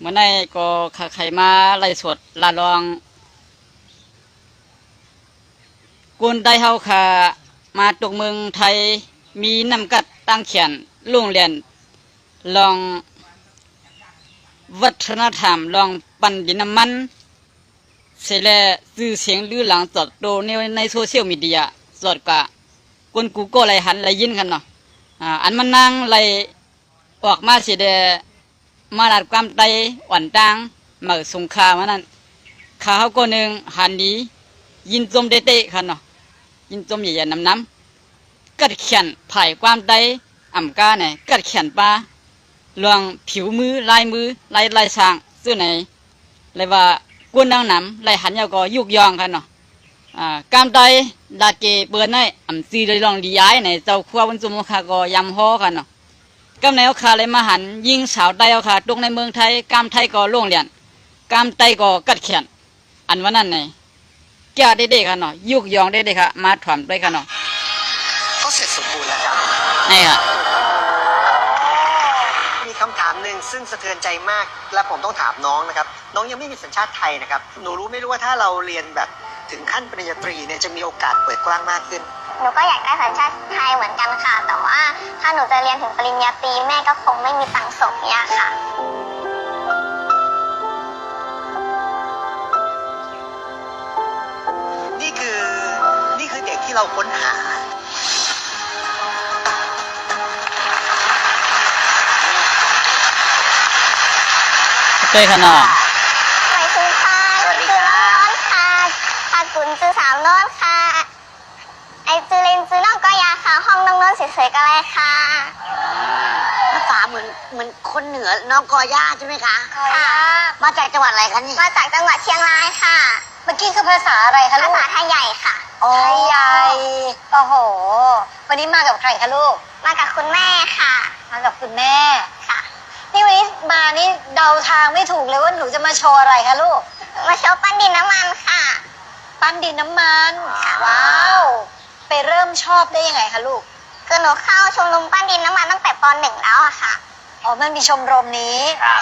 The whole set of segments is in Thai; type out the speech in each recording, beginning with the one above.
มื่อในก็ใครมาไล่สดลาลองกุนได้เฮาค่ะมาตกเมืองไทยมีนำกัดตั้งเขียนโรงเรียนลองวัฒนธรรมลองปันดินน้ำมันเสร็จแล้วซื้อเสียงลือหลังจอดโตในโซเชียลมีเดียจอดกะกุนกูก็ไล่หันไล่ยินกันเนาะอันมันนั่งไล่ออกมาเสียเดมาลัดความไตอ่อนตังมาสงครามนั้นข้าเขาก็หนึ่งหันนี้ยินจมเตะๆกันเนาะยินจมใหญ่ๆน้ำกัดเขียนผ่ายความไตอ่ำกาเนี่ยกัดเขียนปลาลวงผิวมือลายมือลายสร้างซื่อไหนเลยว่ากวนดังน้ำลายหันยาวก็ยุกยองกันเนาะกามไตดาเกเปิดในอ่ำซีเลยลองดีย้ายในเจ้าขวาบนจุมคาก็ยำห่อกันเนาะกำแนวขาเลยมาหันยิงสาวไตเอาค่ะตกในเมืองไทยกามไทยก็โล่งเรียนกามไตก็กัดเขียนอันวันนั้นไงแก่เด็กๆค่ะเนาะยุกยองเด็กๆค่ะมาถ่อมไปค่ะเนาะก็เสร็จสมบูรณ์แล้วครับนี่ค่ะมีคำถามหนึ่งซึ่งสะเทือนใจมากและผมต้องถามน้องนะครับน้องยังไม่มีสัญชาติไทยนะครับหนูรู้ไม่รู้ว่าถ้าเราเรียนแบบถึงขั้นปริญญาตรีเนี่ยจะมีโอกาสเปิดกว้างมากขึ้นหนูก็อยากได้สัญชาติไทยเหมือนกันค่ะแต่ว่าถ้าหนูจะเรียนถึงปริญญาตรีแม่ก็คงไม่มีตังค์ส่งเนี่ยค่ะนี่คือเด็กที่เราค้นหาเต้ค่ะเนาะสวัสดีค่ะสวัสดีครับน้อนค่ะค่ะกุนจือสาวน้อนค่ะไอจือเลนจือน้องก็ยาค่ะห้องน้องน้อนสวยๆก็เลยค่ะภาษาเหมือนคนเหนือน้องกอย่าใช่ไหมคะค่ะมาจากจังหวัดอะไรคะนี่มาจากจังหวัดเชียงรายค่ะเมื่อกี้คือภาษาอะไรคะลูกภาษาไทยใหญ่ค่ะไทยใหญ่โอ้โหวันนี้มากับใครคะลูกมากับคุณแม่ค่ะมากับคุณแม่ค่ะนี่วันนี้มานี่เดาทางไม่ถูกเลยว่าหนูจะมาโชว์อะไรคะลูกมาโชว์ปั้นดินน้ำมันค่ะปั้นดินน้ำมันว้าวไปเริ่มชอบได้ยังไงคะลูกคือหนูเข้าชมรมปั้นดินน้ำมันตั้งแต่ป .1 แล้วอะค่ะอ๋อมันมีชมรมนี้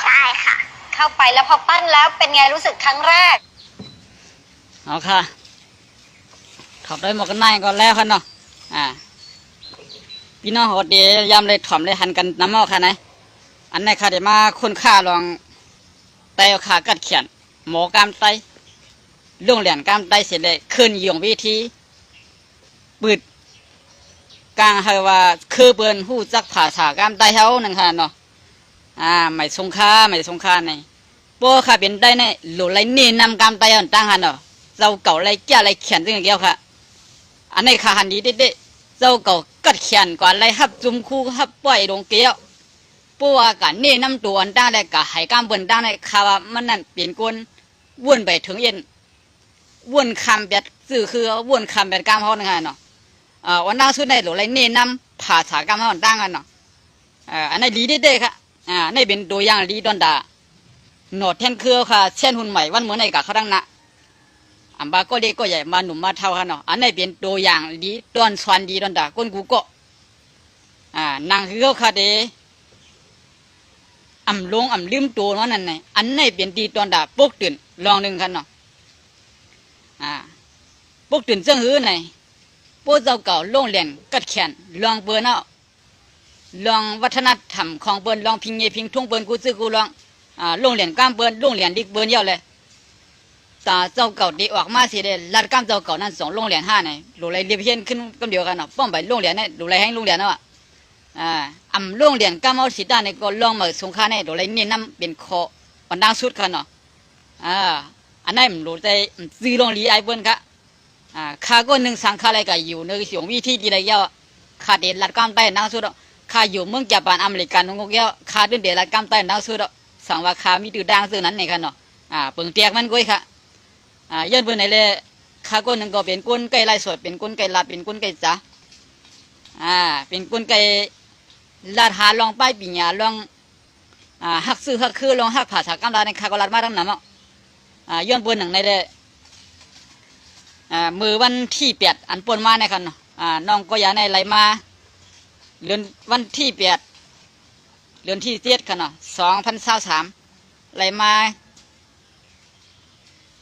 ใช่ค่ะเข้าไปแล้วพอปั้นแล้วเป็นไงรู้สึกครั้งแรกเอาค่ะถอดได้หมวกกันน็อกก่อนแล้วค่ะเนาะพี่น้องหัวเดียยำเลยถ่อมเลยหันกันน้ำหม้อค่ะไหนอันไหนค่ะเดี๋ยวมาคุณค่าลองไตเอาขากัดเขียนหมอกามไตโรงเรียนกามไตเสร็จเลยขึ้นยงวิธีปืดกลางให้ว่าคือเปิ้นหู้จักภาษากามไตเฮานั่นค่ะเนาะไม่สงค่าในโป้ค่ะเป็นได้ในหลุไหลนี่นำกามไตอันตั้งค่ะเนาะเราเก่าไรแก่ไรเขียนตึงเดียวค่ะอันนี้ค่ะหันดีเด็ดๆเราเก่ากัดเขียนก่อนไรฮับจุ่มคู่ฮับปล่อยลงเกี้ยวปัวกันนี่น้ำตัวอันตั้งได้กะหายกามเปิ้นตั้งได้ค่ะว่ามันนั่นเปลี่ยนกวนวนไปถึงเย็นวนคำแบบสื่อคือวนคำแบบกามเขานั่นค่ะเนาะวันนั่งสุดในหลุไหลนี่นำภาษากามเขาอันตั้งกันเนาะอันนี้ดีเด็ดๆค่ะนี่เป็นตัวอย่างดีดอนดาโนดแทนคือค่ะเช่นหุ่นใหม่วันเหมือนในกะเขาดังนะอันบาก็เล็กก็ใหญ่มาหนุ่มมาเท่ากันเนาะอันนี้เป็นตัวอย่างดีตอนสวนดีตอนดาก้นกูก็นางคือเขาค่ะเดอ่ำลงอ่ำลืมตัวนั่นไงอันนี้เป็นดีตอนดาปกตื่นลองหนึ่งกันเนาะปกตื่นเสื่องหื้อไงพวกเจ้าเก่าโรงเรียนกัดแขนลองเปิ้นเอาลองวัฒนธรรมของเปิ้นลองพิงเงพิงทุ่งเปิ้นกูซื้อกูลองโรงเรียนก้ามเปิ้นโรงเรียนดิกเปิ้นเยอะเลยตาเจ้าเก่าดีออกมาสิเดลัดก้ามเจ้าเก่านั่น2โรงเรียน5ไหนหลุไหลเรียบเพี้ยนขึ้นกันเดียวกันเนาะป้อมไปโรงเรียนนี่หลุไหลแห้งโรงเรียนเนาะอ่ำโรงเรียนก้ามเอาสิตาในก็ลองมาสงครามในหลุไหลนี่น้ำเป็นคอวันดังสุดกันเนาะอันนั้นหลุใจซื้อโรงเรียนไอ้เปิ้นค่ะข้าก็หนึ่งสังฆอะไรก็อยู่ในเสียงวิธีดีเลยเยอะข้าเด็ดลัดก้ามใต้ดังสุดข้าอยู่เมืองญี่ปุ่นอเมริกันงงเยอะข้าเดินเด็ดลัดก้ามใต้ดังสุดสังว่าข้ามีตื่นดังซื่อนั้นในกันเนาะเปิงเตียกมันก้อยค่ะย้อนเบื้องไหนเลยข้าก็หนึ่งก็เป็นก้นไก่ไล่สดเป็นก้นไก่ลาดเป็นก้นไก่จ๋าเป็นก้นไก่ลาดหาลองป้ายปีญาลองหักซื้อหักคือลองหักผ่าฉากกำลังในข้าก็ลาดมาทั้งนั้นย้อนเบื้องหนึ่งในเลยมือวันที่8อันปนมาในกันเนาะน้องก็อย่าในไหลมาเดือนวันที่8เดือนที่7กันเนาะ2023 ไหลมา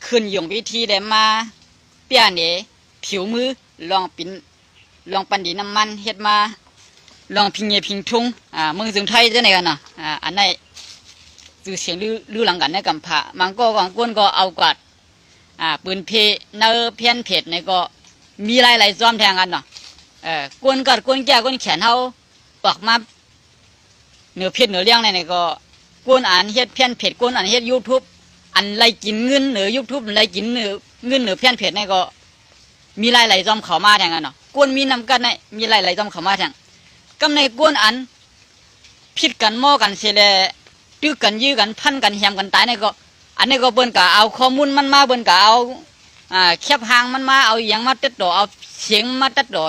ขึ้นยงวิธีได้มาเปี้ยเนผิวมือลองปิ่นลองปันดีน้ำมันเฮ็ดมาลองพิงเงพิงทุ่งเมืองจึงไทยจะไหนกันเนาะอันไหนสื่อเสียงลือหลังกันในกำผามันก็กองก้นก็เอากวาดปืนเพเนอเพี้ยนเพจในก็มีหลายๆซ้อมแทงกันเนาะก้นกัดก้นแก่ก้นแขนเฮาปอกมาเหนือเพจเหนือเลี้ยงในก็ก้นอ่านเฮ็ดเพี้ยนเพจก้นอ่านเฮ็ด YouTube อันไรกินเงินเหนือ YouTube ไรกินเหนือเงินเหนือเพี้ยนเพจในก็มีหลายๆซ้อมเข้ามาแทงกันเนาะก้นมีนำกันในมีหลายๆซ้อมเข้ามาแทงกำในก้นอันผิดกันหม้อกันเสียเลยตื้อกันยื้อกันพันกันแหมกันตายในก็อันนี้ก็เบิ่นกะเอาข้อมูลมันมาเบิ่นกะเอาแคบหางมันมาเอาอย่างมาตัดต่อเอาเสียงมาตัดต่อ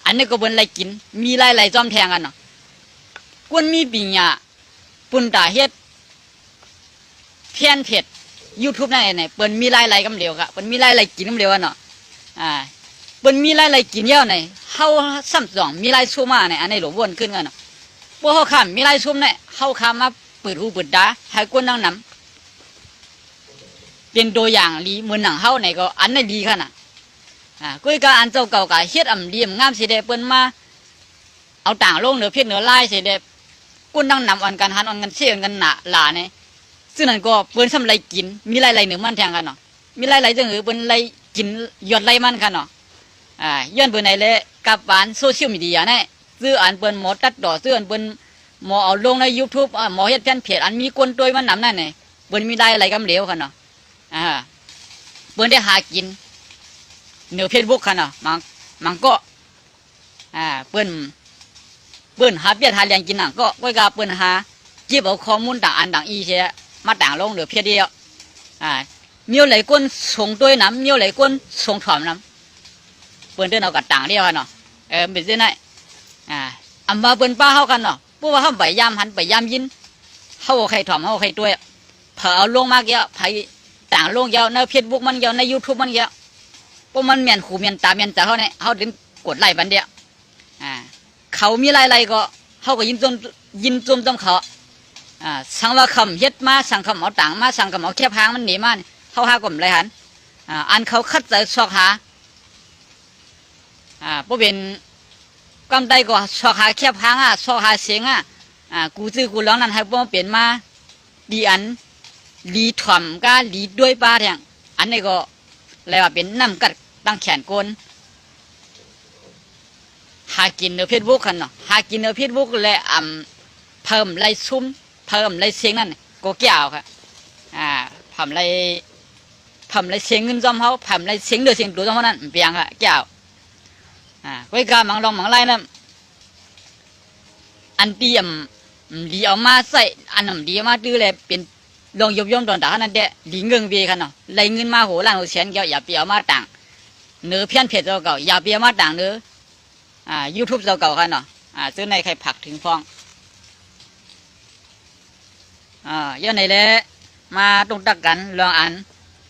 อันนี้ก็เบิ่นไรกินมีหลายๆซ้อมแทงกันเนาะกวนมีปิญญาปุ่นตาเฮ็ดเพี้ยนเพจ YouTube นั่นไหนเปิ้นมีหลายๆกำเหลวกะเปิ้นมีหลายๆกินกำเหลวอ่ะเนาะเปิ้นมีหลายๆกินยาวไหนเฮาซ้ำสองมีหลายชั่วมาไหนอันนี้หลวนขึ้นกันเนาะบ่เฮาข้ามมีหลายชั่วไหนเฮาข้ามมาเปิดหูเปิดตาให้กวนนั่งนำเป็นตัวอย่างลีเหมือนหนังเฮาไหนก็อันนั้นดีขนาดกุ้ยก็อันเจ้าเก่ากะเฮ็ดอำเลียมงามสิได้เปิ้นมาเอาต่างลงเหนือเพชรเหนือลายสิได้กุ้นนั่งนำอันกันหันอันกันเชี่ยกันหนาหลาเนี่ยซึ่งนั่นก็เปิ้นทำไรกินมีหลายๆเหนือมันแทงกันเนาะมีหลายๆจังเปิ้นไรกินยอดไรมันกันเนาะย้อนเปิ้นไหนเลยกับหวานโซเชียลมีเดียเนี่ยซื้ออันเปิ้นหมอตัดดอกซื้ออันเปิ้นหมอเอาลงใน YouTube หมอเฮ็ดแผ่นเพจอันมีคนตัวมันนำนั่นนี่เปิ้นมีได้อะไรกำเหลวกันเนาะเปิ้นได้หากินเหนือ Facebook กันเนาะมันก็เปิ้นหาเปียหาเลี้ยงกินน่ะก็ไว้กับเปิ้นหาเก็บเอาข้อมูลต่างอันต่างอีเสียมาต่างลงเหนือเพจเดียวมีหลายคนส่งตัวน้ำมีหลายคนส่งถอมน้ำเปิ้นเดินเอากับต่างเดียวกันเนาะเป็นจังได๋อันว่าเปิ้นป้าเฮากันเนาะเพราะว่าเฮาไปยามหันไปยามยินเฮาใครถอมเฮาใครตัวเผาเอาลงมาเกี่ยวไผต่างลงเกี่ยวใน Facebook มันเกี่ยวใน YouTube มันเกี่ยวเพราะมันแม่นขู่แม่นตาแม่นจ่าเฮาเนี่ยเฮาถึงกดไลค์บันเดียวเขามีหลายๆก็เฮาก็ยินจมต้องเขาสั่งว่าคำเฮ็ดมาสั่งคำเอาต่างมาสั่งคำเอาแคบหางมันหนีมาเฮาหากลมไรหันอันเขาคัดใจซอกหาบ่เป็นกำไดก็ซอกหาแคบหางซอกหาเสียงกูซื้อกูร้องนั้นให้บ่เปลี่ยนมาดีอันดีถ่อมกะดีด้วยป้าแทงอันนี้ก็เลยว่าเป็นน้ำกัดตั้งแขนโกนหากินในเพจบุ๊กกันเนาะหากินในเพจบุ๊กและเพิ่มไรซุ้มเพิ่มไรเสียงนั่นก็เกี่ยวค่ะเพิ่มไรเสียงเงินจอมเขาเพิ่มไรเสียงเดือดเสียงตัวจอมเขานั่นเปียงค่ะเกี่ยวไว้การมังลองมังไล่นั่นอันเตรียมดีเอามาใส่อันนั้นดีมาตื้อเลยเป็นลองยบย่อมตอนตาขนาดเดะดีเงินเบียกันเนาะไรเงินมาโหล้านโหแสนเกี่ยวอย่าเปียวมาต่างเนื้อเพี้ยนเพจเราเก่าอย่าเปียวมาต่างเนื้อYouTube เราเก่ากันเนาะซื้อในใครผักถึงฟองย้อนไหนแหละมาตรงตักกันลองอัน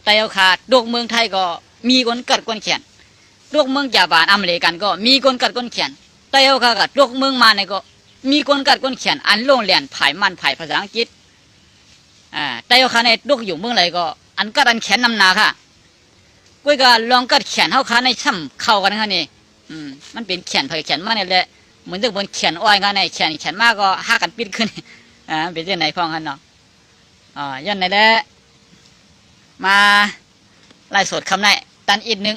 ไตเอาขาดดวกเมืองไทยก็มีคนกัดคนเขียนดวกเมืองจากบ้านอเมริกันก็มีคนกัดคนเขียนไตเอาขาดดวกเมืองมาเนี่ยก็มีคนกัดคนเขียนอันโรงเรียนผายมันผายภาษาอังกฤษไตเอาขาในดวกอยู่เมืองไหนก็อันกัดอันแขนนำนาค่ะกุ้ยก็ลองกัดแขนเท้าขาในช่ำเข้ากันค่ะนี่มันเป็นแขนผายแขนมาเนี่ยแหละเหมือนจะบนแขนอ้อยกันในแขนมากก็หักกันปิดขึ้นเป็นยังไงพ้องกันเนาะย้อนไหนแหละมาไล่สดคำไหนตันอีกนึง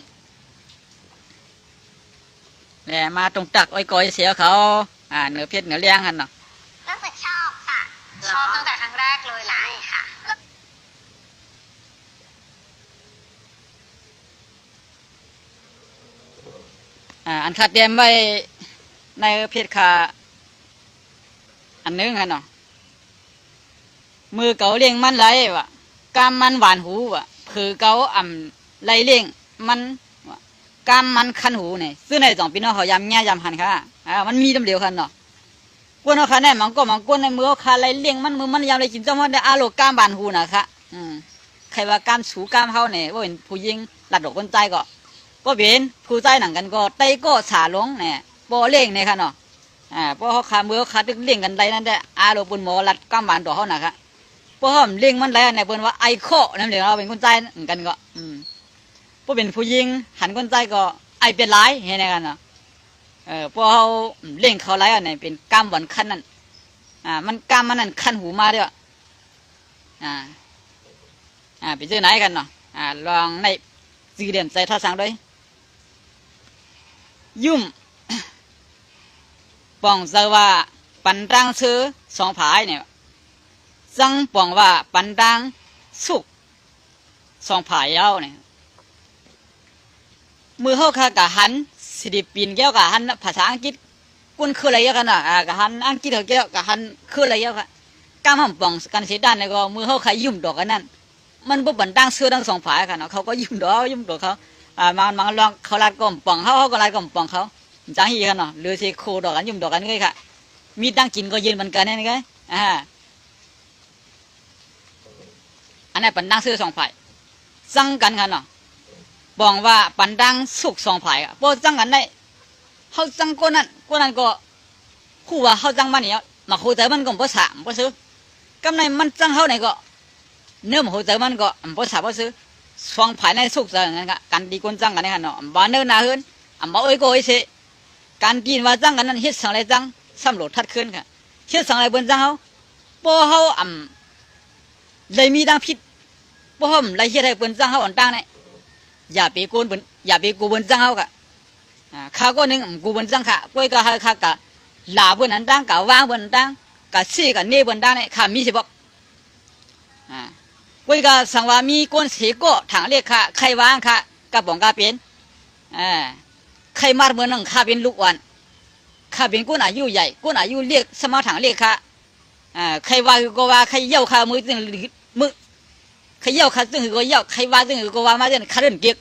เนี่ยมาตรงตักอ้อยก้อยเสียเขาเหนือเพชรเหนือเลี้ยงกันเนาะรู้สึกชอบค่ะชอบตั้งแต่ครั้งแรกเลยล่ะค่ะอันขาดเตรียมไว้ในเพชรขาอันนึงกันเนาะมือเกาเลี้ยงมันไรวะกามมันหวานหูวะผือเกาไรเลี้ยงมันกามมันคันหูเนี่ยซึ่งใน2 ปีน้องเขายำแง่ยำหันค่ะมันมีตำเดียวกันเนาะกวนเอาขาแน่มันก็มันกวนในมือขาไรเลี้ยงมันมือมันยำไรกินเจ้ามันได้อาโลกามบานหูนะคะใครว่ากามสูกามเขาเนี่ยว่าเป็นผู้ยิงหลัดดอกคนใจก็เป็นผู้ใจหนังกันก็ไตก็สาลงเนี่ยโปเลี้ยงเนี่ยค่ะเนาะเพราะเขาขามือขาตึกเลี้ยงกันไรนั่นแหละอาโลปุ่นหมอหลัดกามบานตัวเขานะคะพ พร้อมเลี้ยงมันแล้วเนี่ยเปิ้นว่าไอโคนั่นเดี๋ยวเราเป็นคนใจกันก็พวกเป็นผู้หญิงหันคนใจก็ไอเป็นหลายเห็นกันเนาะพวกเขาเลี้ยงเขาแล้วเนี่ยเป็นกล้ามหวานคันนั่นมันกล้ามมันนั่นคันหูมาเด้อไปเจอไหนกันเนาะลองในสี่เหลี่ยมใจท่าสังด้วยยุ่มปองเจอว่าปันดังซื้อสองผายเนี่ยจังปองว่าปันดังสุกสองผายยาวเนี่ยมือเขาค่ะกะหันสิริปินแก้วกะหันภาษาอังกฤษกุนคืออะไรกันน่ะกะหันอังกฤษเขาแก้วกะหันคืออะไรกันก้ามห้ำปองกันเสียด้านเนี่ยก็มือเขาขยุ่มดอกกันนั่นมันบ่บันดังซื้อทั้งสองผายกันเนาะเขาก็ยุ่มดอกเขามันลองเขาลัดก้มปองเขาก็ลัดก้มปองเขาจังฮีกันเนาะหรือสิโคดอกกันยุ่มดอกกันนี่ค่ะมีตั้งกินก็ยืนเหมือนกันนี่ไงอันนี้ปันดังซื้อสองผายจังกันกันเนาะบอกว่าปันดังสุกสองผายพอจังกันได้เขาจังคนนั้นก็คู่ว่าเขาจังมันเนี่ยมาคู่ใจมันก็บ่สามบ่ซื้อกำในมันจังเขาไหนก็เนื้อมาคู่ใจมันก็บ่สามบ่ซื้อสองผายในสุกจังกันกันดีคนจังกันนี่ค่ะเนาะบ้านเนื้อนาเฮือนบ่เอ้ยก็เอ้ยเสการกินว่าจังกันนั้นเฮ็ดสังไรจังซ้ำโหลดทัดขึ้นค่ะเฮ็ดสังไรบนจังเขาพอเขาเลยมีดังผิดพอเขาเลยเฮ็ดให้บนจังเขาอ่อนตั้งเนี่ยอย่าไปโกนบนอย่าไปกูบนจังเขาค่ะข้าก็นึงกูบนจังค่ะก้อยก็ข้ากะลาบนอันตั้งกะวางบนอันตั้งกะซี่กะเน่บนตั้งเนี่ยข้ามีสิบอกก้อยก็สังว่ามีก้นเสียก็ถังเรียกค่ะใครวางค่ะกะบ่องกะเป็นใครมาเมื่อนั่งข้าเป็นลูกวันข้าเป็นก้นอายุใหญ่ก้นอายุเรียกสมาถังเรียกค่ะใครว่าก็ว่าใครเย่าข้ามือจึงมือใครเย่าข้าจึงก็เย่าใครว่าจึงก็ว่ามาจึงข้าเดินเกียก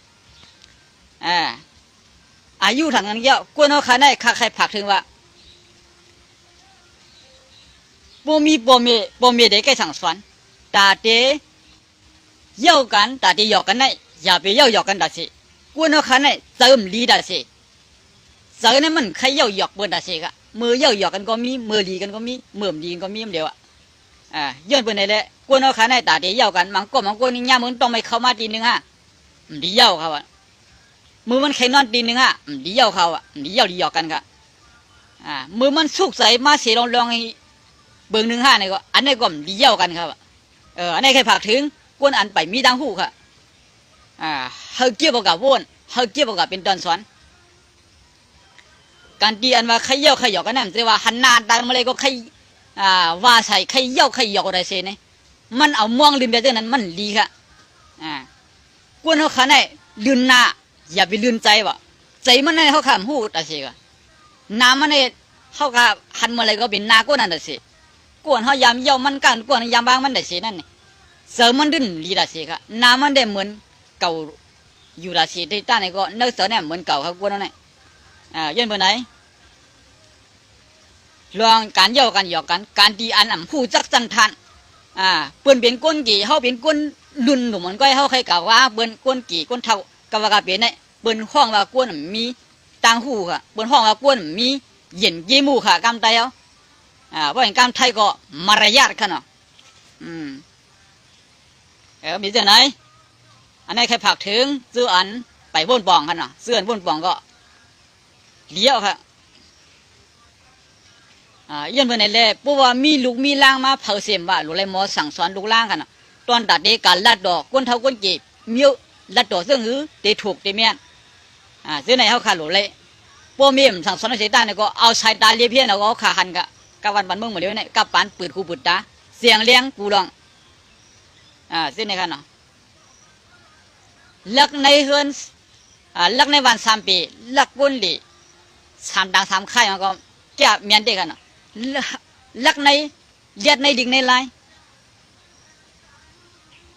อายุถังนั้นเย่ากวนเอาข้าได้ข้าใครผักถึงว่าปมีเด็กแก่สั่งสอนตาเตเย่ากันตาเตหยอกกันได้อย่าไปเย่าหยอกกันได้สิกวนเอาข้าได้เติมลีได้สิเจอเนี่ยมันใครเย่าหยอกเบิ่นได้สิกะมือเย่าหยอกกันก็มีมือลีกันก็มีมือมลีกันก็มีเดียวย้อนเบิ่นได้แหละกวนเอาข้าได้ตาเตเย่ากันมันก็นี่ย่ามึงต้องไม่เข้ามาทีนึงดีเย่าเขามือมันใครนอนตีนึงดีเย่าเขาดีเย่าดีหยอกกันค่ะมือมันสุกใส่มาเสียลองให้เบิ่ง1 5นี่ก็อันนี้ก็ดีเย่ากันครับอันนี้ใครผักถึงกวนอันไปมีดังหูค่ะเฮาเกี่ยวกับวนเฮาเกี่ยวกับเป็นตอนสอนการตีอันว่าใครเย่าใครหยอกกันนั่นแต่ว่าหันหน้าดังมาเลยก็ใครว่าใส่ใครเย่าใครหยอกอะไรเสียนี่มันเอาม่วงลืมไปเรื่องนั้นมันดีค่ะกวนเขาขาในลืมหน้าอย่าไปลืมใจวะใจมันในเขาขำหูแต่สิกะน้ำมันในเขาขาหันมาเลยก็เป็นนาก้นนั่นแต่สิกวนเขายามเย่ามันกันกวนยามบางมันแต่สินั่นนี่เสริมมันดึงลีแต่สิกะน้ำมันได้เหมือนเก่าอยู่แต่สิที่ต้านนี่ก็เนื้อเสือเนี่ยเหมือนเก่าเขากวนนั่นนี่ยันไปไหนลองการเย่ากันหยอกกันการตีอันผู้จักจันทันเปิ้นเป็นก้นกี่เขาเป็นก้นรุ่นหนุ่มมันก็ให้เขาใครกล่าวว่าเปิ้นก้นกี่ก้นเท่ากะว่ากะเป็นเนี่ยเปิ้นห้องว่ากวนมีต่างหูค่ะเปิ้นห้องว่ากวนมีเย็นเยมูค่ะกำไตเอาว่าอย่างกำไทยก็มารยาทค่ะเนาะมีเจ้าไหนอันนี้ใครผักถึงซื้ออันไปบ้นปองค่ะเนาะซื้ออันบ้นปองก็เลี้ยวค่ะยันเพื่อนในเล่เพราะว่ามีลูกมีล่างมาเผาเสียมว่าลูกเลยหมอสั่งสอนลูกล่างค่ะเนาะตอนตัดเด็กการลัดดอกก้นเท่าก้นจีบมิ้วลัดดอกซึ่งหือเตะถูกเตะเมียนซื้อในเขาขาดหลุดเลยพวกมีมสั่งสอนในสายตาเนี่ยก็เอาสายตาเลี้ยเพี้ยนเอาก็ขาหันกับวันบันเมืองหมดเลยเนี่ยกับปานปืดคูปืดตาเสียงเลี้ยงกูลองซื้อในค่ะเนาะลักในเฮือนลักในวัน3 ปีลักก้นหลี3 ดัง3 ไข่มันก็แก่เมียนเด็กกันเนาะลักในเลียดในดิ่งในลาย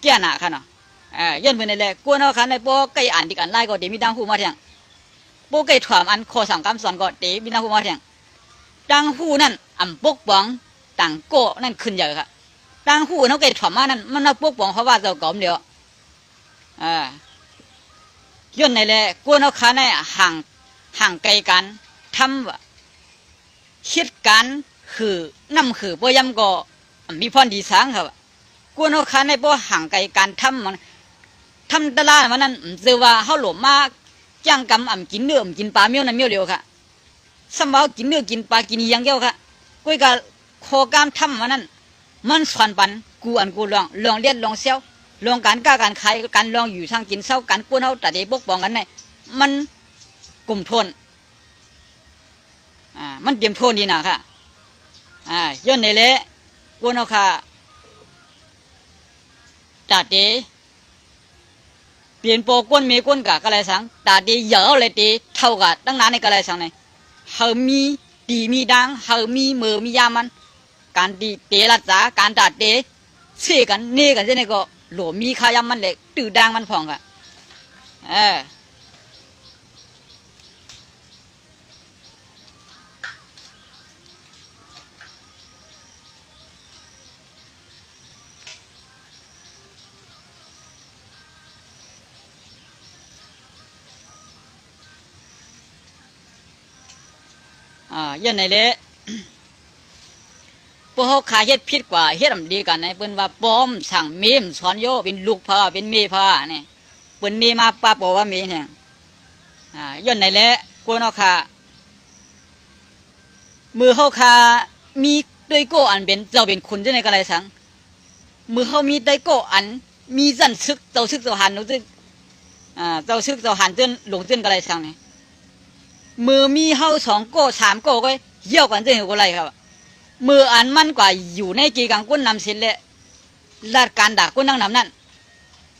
แก่หนาค่ะเนาะย้อนไปในแหละกวนเอาขันในโป๊กไก่อ่านดิกันไล่ก็เดี๋ยวมีดังหูมาเถียงโป๊กไก่ถามอันโคสั่งคำสอนก็เดี๋ยวมีดังหูมาเถียงดังหูนั่นปกป้องต่างโก้นั่นขึ้นเยอะค่ะดังหูเขาไก่ถามมานั่นมันเอาปกป้องเพราะว่าเจ้ากอมเดียวย้อนในแหละกวนเอาขันในห่างไกลกันทำว่าคิดกันคือน้ำคือพยายามก็มีพรดีสังครับก กวนเอาคาในบ่ห่างไกลการทำมันทำตลาดมันนั้นคือว่าเฮาหลมมาจ้างกำกินเนื้อกินปลาเมียวนั่นเมียวเดียวค่ะสำเบากินเนื้อกินปลากินอย่างเดียวค่ะก้อยกะโคกามทำมันนั้นมันสอนปันกูกูลองเลียนลองเซี่ยวลองการก้าการขายการลองอยู่ทางกินเศร้าการกวนเอาแต่เด็กปกป้องกันเนี่ยมันกลุ่มทนมันเตรียมโทนนี่นะค่ะย้อนในเละกวนเอาค่ะจัดเดเปลี่ยนโปกวนเมกวนกะกะไรสังตาดีเยอะเลยตีเท่ากับตั้งนานในกะไรสังเนี่ยเฮามีดีมีดังเฮามีมือมียามันการดีเตะรักษาการตัดเตะเชื่อกันเน่กันเช่นนี้ก็หลวมมีขายำมันเล็กตื่นดังมันผ่องกะยันไหนเละพวกเขาขายเฮ็ดผิดกว่าเฮ็ดอำดีกันนะเปิ้นว่าป้อมสั่งเมมสอนโยเป็นลูกพ่อเป็นเมียพ่อนี่เปิ้นมีมาป้าบอกว่ามีเนี่ยยันไหนเละกวนเอาค่ะมือเขาค่ะมีด้วยโกอันเป็นเจ้าเป็นคุณจะในกะไรสังมือเขามีด้วยโกอันมีสั่นซึกเจ้าซึกเจ้าหันหนูซึกเจ้าซึกเจ้าหันจนหลงจนกะไรสังนี่มือมีเฮา2 โก้ 3 โก้ก็เยี่ยวกันจะเห็นอะไรครับมืออันมันกว่าอยู่ในกีกังก้นนำเสร็จแล้วลาดการด่าก้นนั่งนำนั่น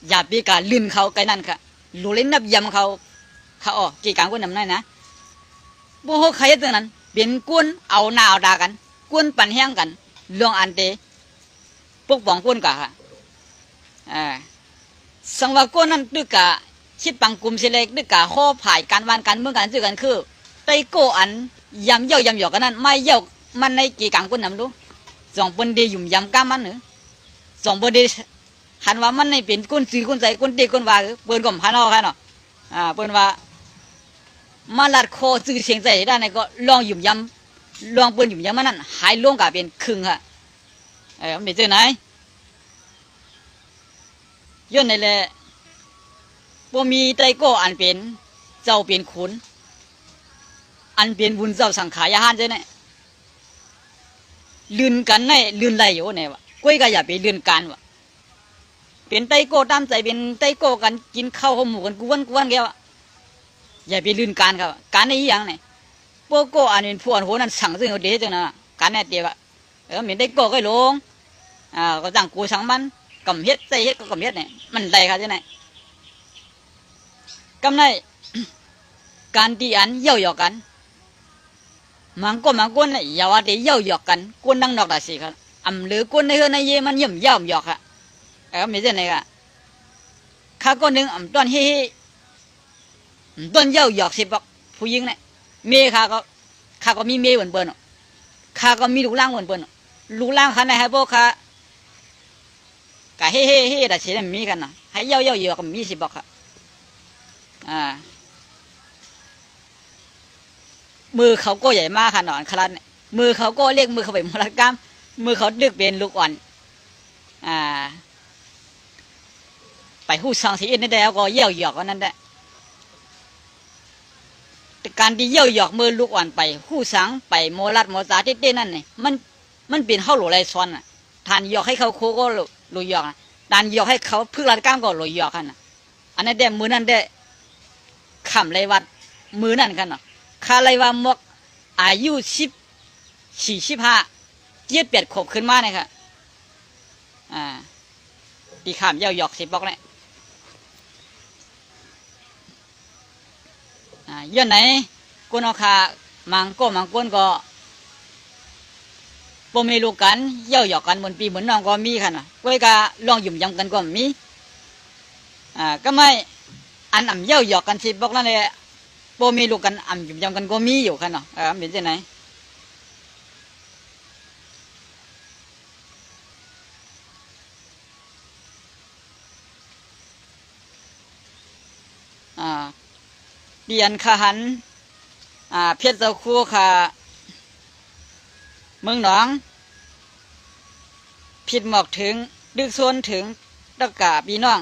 อย่าปีกาลื่นเขาไกนั่นค่ะหลุเล่นนับยำเขาออกกีกังก้นนำนั่นนะบ่ฮู้ใครตัวนั้นเป็นก้นเอาหน้าเอาด่ากันก้นปั่นแห้งกันลวงอันเตปกป้องก้นกะค่ะสังว่าก้นนั้นตึกกะคิดปังกลุ่มเสล็กด้วยกะข้อผ่ายการวานการเมืองกันซื่อกันคือไตโกอันยำเย่ายำหยอกกันนั้นไม่เย่ามันในกี่กังคนนำดู2 ปนดียุ่มยำก้ามันหรือ2 ปนดีหันว่ามันในเป็นก้นซื้อก้นใส่ก้นเด็กก้นว่าเปิ้นก็พันเอาค่ะเนาะเปิ้นว่ามาลัดคอซื้อเสียงใส่ได้ในก็ลองยุ่มยำลองเปิ้นยุ่มยำมันนั้นหายลงกะเป็นครึ่งค่ะไม่เจอไหนย้อนในแหละบ่มีไตโกอันเป็นเจ้าเป็นขุนอันเป็นบุญเจ้าสังขารยาหันเจ้าเนี่ยลื่นกันในลื่นไหลอยู่เนี่ยวะก้อยก็อย่าไปลื่นกันวะเป็นไตโกตามใจเป็นไตโกกันกินข้าวหมูกันกวนแกวะอย่าไปลื่นกันครับการในอย่างเนี่ยโปโกอันเป็นผู้อันโหนั่นสั่งซึ่งเอาเดชจังนะการเนี่ยเดียวเหมือนไตโกก็ลงก็จังกูสั่งมันกำเฮ็ดใจเฮ็ดก็กำเฮ็ดเนี่ยมันได้ครับเจ้าเนี่ยกำไรการที่อันเย่าหยอกกันมังก้นอย่าว่าแต่เย่าหยอกกันก้นนั่งนอกได้สิครับหรือก้นในเฮือนในเยมันย่ำหยอกค่ะไม่ใช่ไหนค่ะข้าก้นหนึ่งต้นเฮ่ต้นเย่าหยอกสิบอกผู้หญิงเนี่ยเมย์ข้าก็มีเมย์เหมือนเปิ้ลข้าก็มีลูกล่างเหมือนเปิ้ลลูกล่างข้าในให้พวกข้ากะเฮ่แต่เสียมีกันนะให้เย่าหยอกมีสิบอกค่ะมือเขาก็ใหญ่มากค่ะหนอนคลันมือเขาก็เรียกมือเขาเป็นมรกรรมมือเขาดึกเป็นลูกอ่อนไปหู้สังสีนั่นได้ก็เยี่ยวหยอกกันนั่นแหละแต่การที่เยี่ยวหยอกมือลูกอ่อนไปหู้สังไปโมลัดโมซาเต้นั่นนี่มันเป็นเข้าหลุไรซ้อนทานหยอกให้เขาโคก็หลุยหยอกทานหยอกให้เขาพึ่งรัดก้ามก็หลุยหยอกกันอันนั้นได้มือนั่นได้ขำไรวัดมือนั่นกันเนาะข้าไรว่ามกอายุ15 7 8 ขวบขึ้นมาเนี่ยค่ะตีขามเย่าหยอกสิบอกเนี่ยย้อนไหนกุนเอาคามังก้นก็ปมในลูกกันเย่าหยอกกันเหมือนปีเหมือนน้องก็มีค่ะนะก้อยกะลองหยุ่มยำกันก็มีก็ไม่อันเย่าหยอกกันสิบอกนั่นเลยปมีลูกกันหยุ่มยำกันก็มีอยู่ค่ะเนาะเป็นที่ไหนเปลี่ยนขหันเพชรเจ้าคู่ค่ะเมืองหนองผิดหมอกถึง ดึกโซนถึงตะกาพี่น้อง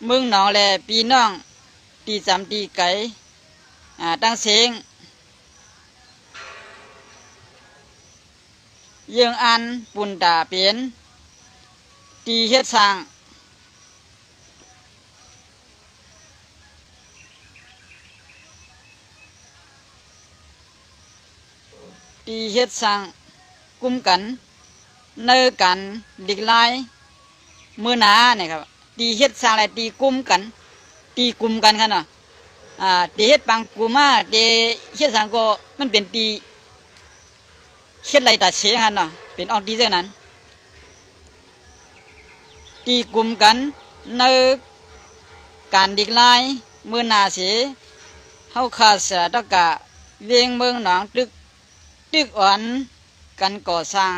มึงหนองแลพี่น้องตีจำตีไก่ตั้งเสียงยังอันปุ่นตาเปลี่ยนตีเฮ็ดสร้างตีเฮ็ดสร้างกุมกันเนอกันดิกลายมือหนาเนี่ยครับตีเฮ็ดสร้างอะไรตีกุมกันตีกุมกันครับเนาะตีเฮ็ดปังกุมาตีเฮ็ดสร้างก็มันเป็นตีเฮ็ดไรตัดเสียครับเนาะเป็นออกดีเท่านั้นตีกุมกันเนอการดิกลายมือหนาเสียเฮาขาดเสียตะกะเวียงเมืองหนองตึกอ่อนกันก่อสร้าง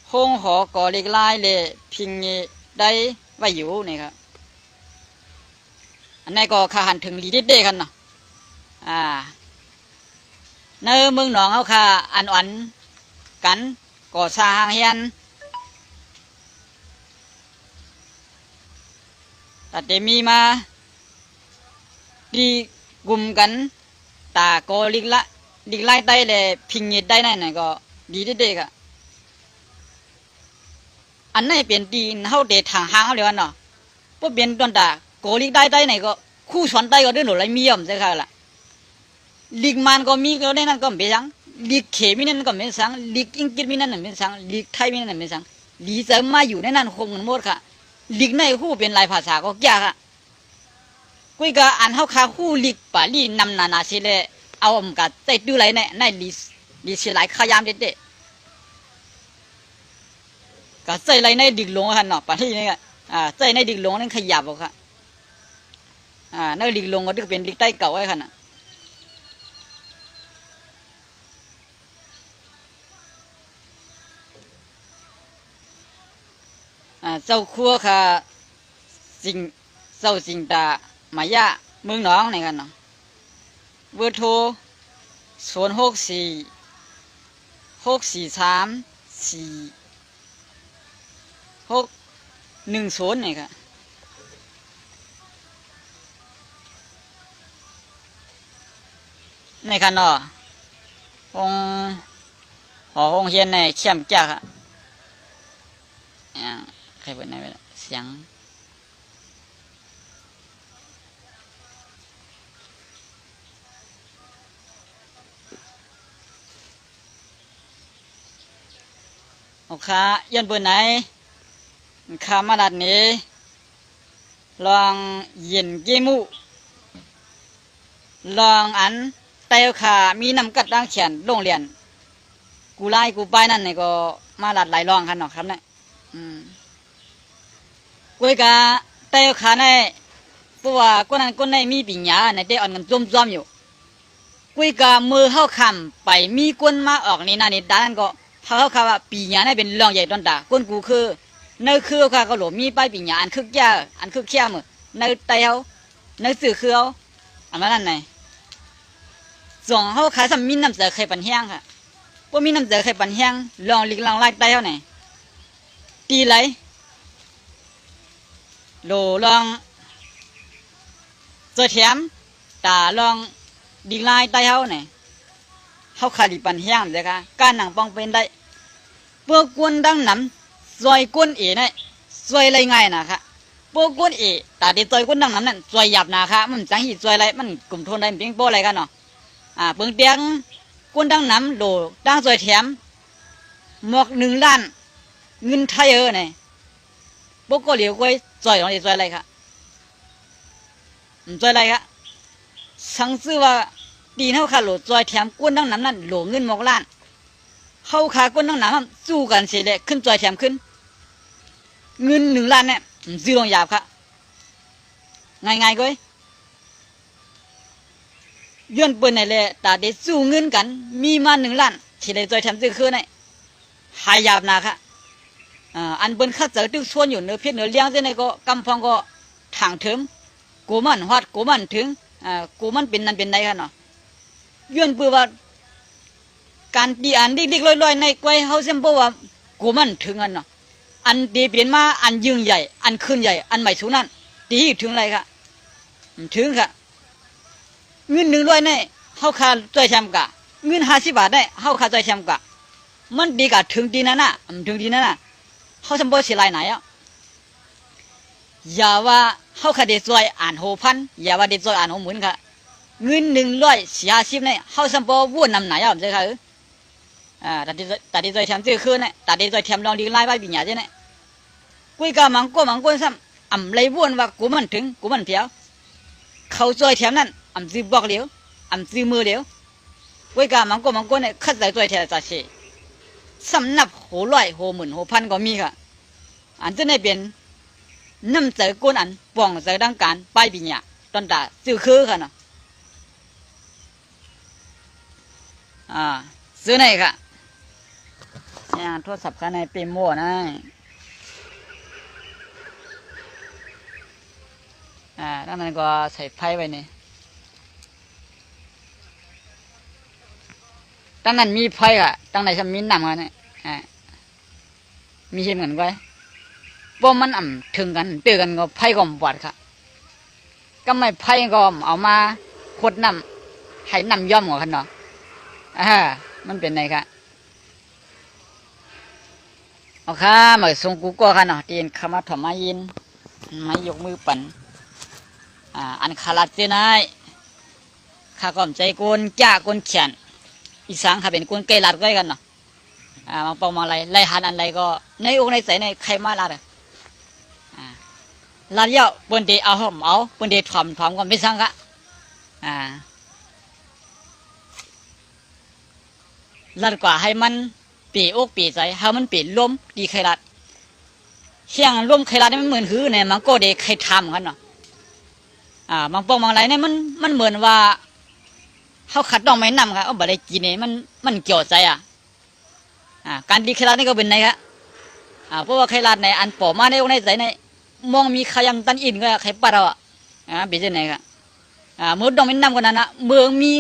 โฮงหอก่อเล็กลายเลยพิงได้ไว้อยู่นี่ครับอันนี้ก็ขาหันถึงลีดิเด้กันเนาะเนื้อเมืองหนองเขาขาอันอ่อนกันก่อสร้างเฮียนแต่เดมีมาดีกลุ่มกันตาโกลิกละดิกไล่ได้เลยพิงได้นั่นน่ะก็ดีเด็กๆอ่ะอันนั้นเป็นดีเฮาเดทางหางเฮาเลยว่าเนาะบ่เป็นต้นตาโกลิกได้ไหนก็คู่สอนได้ก็เดินหนูไรมีย่อมใช่ค่ะล่ะลิกมันก็มีก็ได้นั่นก็เป็นสังลิกเขมีนั่นก็เป็นสังลิกอังกฤษมีนั่นเป็นสังลิกไทยมีนั่นเป็นสังลีจะมาอยู่ในนั้นคงกันหมดค่ะลิกในคู่เป็นหลายภาษาก็ยากอ่ะกุยก็อันเฮาคาคู่ลิกปาลีนำนานาสิเลยเอาอมกัดใจดูไรเนี่ยในลีสิหลายขยามเด็ดๆก็ใจไรในดิกหลงกันเนาะปะที่นี่ก็ใจในดิกหลงนั่นขยับออกค่ะในดิกหลงก็ดึกเป็นดิกใต้เก่าไว้ค่ะน่ะเจ้าครัวค่ะสิงเจ้าสิงตามายะเมืองหนองนี่กันเนาะเบอร์โทร064 643 4610นี่ค่ะในคันเนาะองหอองเฮียนในเข้มแก่ค่ะใครเปิดไหนไปเสียงโอเคยันเปิดไหนข้ามาดัดนี้ลองเย็นเกมูลองอันเตลขามีนำกัดดังเขียนโรงเรียนกูไล่กูไปนั่นนี่ก็มาดัดหลายรองกันเนาะครับเนี่ยกุยกาเตลขาในตัวคนนั้นคนในมีปัญญาในเตอ่อนกันจมๆอยู่กุยกามือเข้าคำไปมีคนมาออกนี่นั่นนี่ด้านก็เขาคำว่าปีญาเนี่ยเป็นเรื่องใหญ่ต้นตาก้นกูคือเนื้อคือเขาก็หลบมีไปปีญาอันคึกยาอันคึกเขี้ยมือเนื้อเตาเนื้อสื่อคืออันนั้นไงส่งเขาขายสมีน้ำเสือไข่ปันแห้งค่ะว่ามีน้ำเสือไข่ปันแห้งลองลิกลองไล่เตาไหนตีไหลโหลลองเจอแถมตาลองดิกไล่เตาไหนเขาขาดิปันแห้งเลยค่ะการหนังปองเป็นได้เพื่อกวนดังน้ำซอยก้นเอ๋เนี่ยซอยอะไรง่ายนะคะพวกก้นเอ๋ตาดีซอยก้นดังน้ำนั่นซอยหยาบนะคะมันจังหีซอยอะไรมันกลุ่มทนได้เพียงโป้อะไรกันเนาะเบิ่งเตียงก้นดังน้ำโดดังซอยแถมหมวก1 ล้านเงินไทยเนี่ยพวกก็เหลียวก้อยซอยของซอยอะไรค่ะซอยอะไรค่ะสังซื้อว่าดีเท่าขาโหลจอยแถมก้นดังน้ำนั่นโหลเงิน1 ล้านเข้าขาก้นดังน้ำสู้กันเสียเลยขึ้นจอยแถมขึ้นเงิน1 ล้านเนี่ยซื้อลงหยาบค่ะง่ายๆก้อยย้อนเปิดไหนเลยตาเด็ดสู้เงินกันมีมา1 ล้านที่เลยจอยแถมซื้อคืนเนี่ยหายหยาบนาค่ะอันเปิ้นข้าเจอตึกส่วนอยู่เนื้อเพชรเนื้อเลี้ยงเส้นไหนก็กำพองก็ทางถึงกูมันฮอดกูมันถึงกูมันเป็นนั่นเป็นไหนค่ะเนาะย้อนเปิดว่าการตีอันดิกๆลอยๆในก้อยเฮาเซมโปว่า กูมันถึงอันเนาะอันดีเปลี่ยนมาอันยิ่งใหญ่อันขึ้นใหญ่อันใหม่สูงนั่นดีถึงอะไรค่ะถึงค่ะเงิน100เนี่ยเฮาค่าจ่อยแชมป์กะเงิน50 บาทได้เฮาค่าจ่อยแชมป์กะมันดีกะถึงดีนั่นน่ะถึงดีนั่นน่ะเฮาสมบ่สิหลายไหนอ่ะอย่าว่าเฮาค่าได้จ่อยอ่าน6,000อย่าว่าได้จ่อยอ่าน60,000ค่ะเงิน140เนี่ยเฮาสมบ่วนนำไหนอ่ะเจ้าค่ะตัดดีจ่อยแชมป์ซื้อคืนเนี่ยตัดดีจ่อยแชมป์ลองดีไล่ไปปีหน้าเจ้าเนี่ยกุยกะมังโกซ้ำเลยวนว่ากูมันถึงกูมันเพียวเขาจ่อยแถมนั้นซื้อบอกเหลียวซื้อมือเหลียวไว้กามังโกเนี่ยคัดใส่จ่อยแถมจะเชสำนับโหร้อยโหหมื่นโหพันก็มีค่ะจะได้เป็นน้ำใจก้นป่องใจดังการไปปีนี้ตอนตาซื้อคือค่ะเนาะซื้อไหนค่ะเนี่ยโทรศัพท์ค่ะในเป็นมั่วนะดังนั้นก็ใส่ไพ่ไว้นี่ดังนั้นมีไพ่อะดังไหนจะมีน้ำกันเนี่ยมีเช่นกันไว้เพราะมันถึงกันเตือนกันก็ไพ่ก็ปวดค่ะก็ไม่ไพ่ก็เอามาขวดน้ำให้น้ำย่อมกว่ากันเนาะมันเป็นไงค่ะเอาค่ะมาส่งกูก็ค่ะเนาะตีนขมาถมมายินมายกมือปั่นอันขาลัดเจ้านายข้าก้อมใจโกนจ้าโกนเขียนอีสังข้าเป็นโกนเกลัดก็กันเนาะมาปองมาอะไรไล่หันอะไรก็ในองค์ในใส่ในใครมาลัดลัดเยอะบนเดเอาห่มเอาบนเดถอมก็ไม่สังกะลัดกว่าให้มันปีอกปีใจให้มันปีล้มดีใครลัดเชี่ยงล้มใครลัดนี่มันเหมือนหือเนี่ยมันก็เดใครทำกันเนาะบางปองบางไรเนี่ยมันเหมือนว่าเขาขัดต้องไม่นำครับเอาบัตรกินเนี่ยมันเกี่ยวใจการดีเคลานี่ก็เป็นไงครับเพราะว่าเคลาในอันปอมาในในใจในมองมีขยำตันอินก็ใครปัดเราเป็นยังไงครับเมื่อต้องไม่นำกันนั้นนะเมื่อมี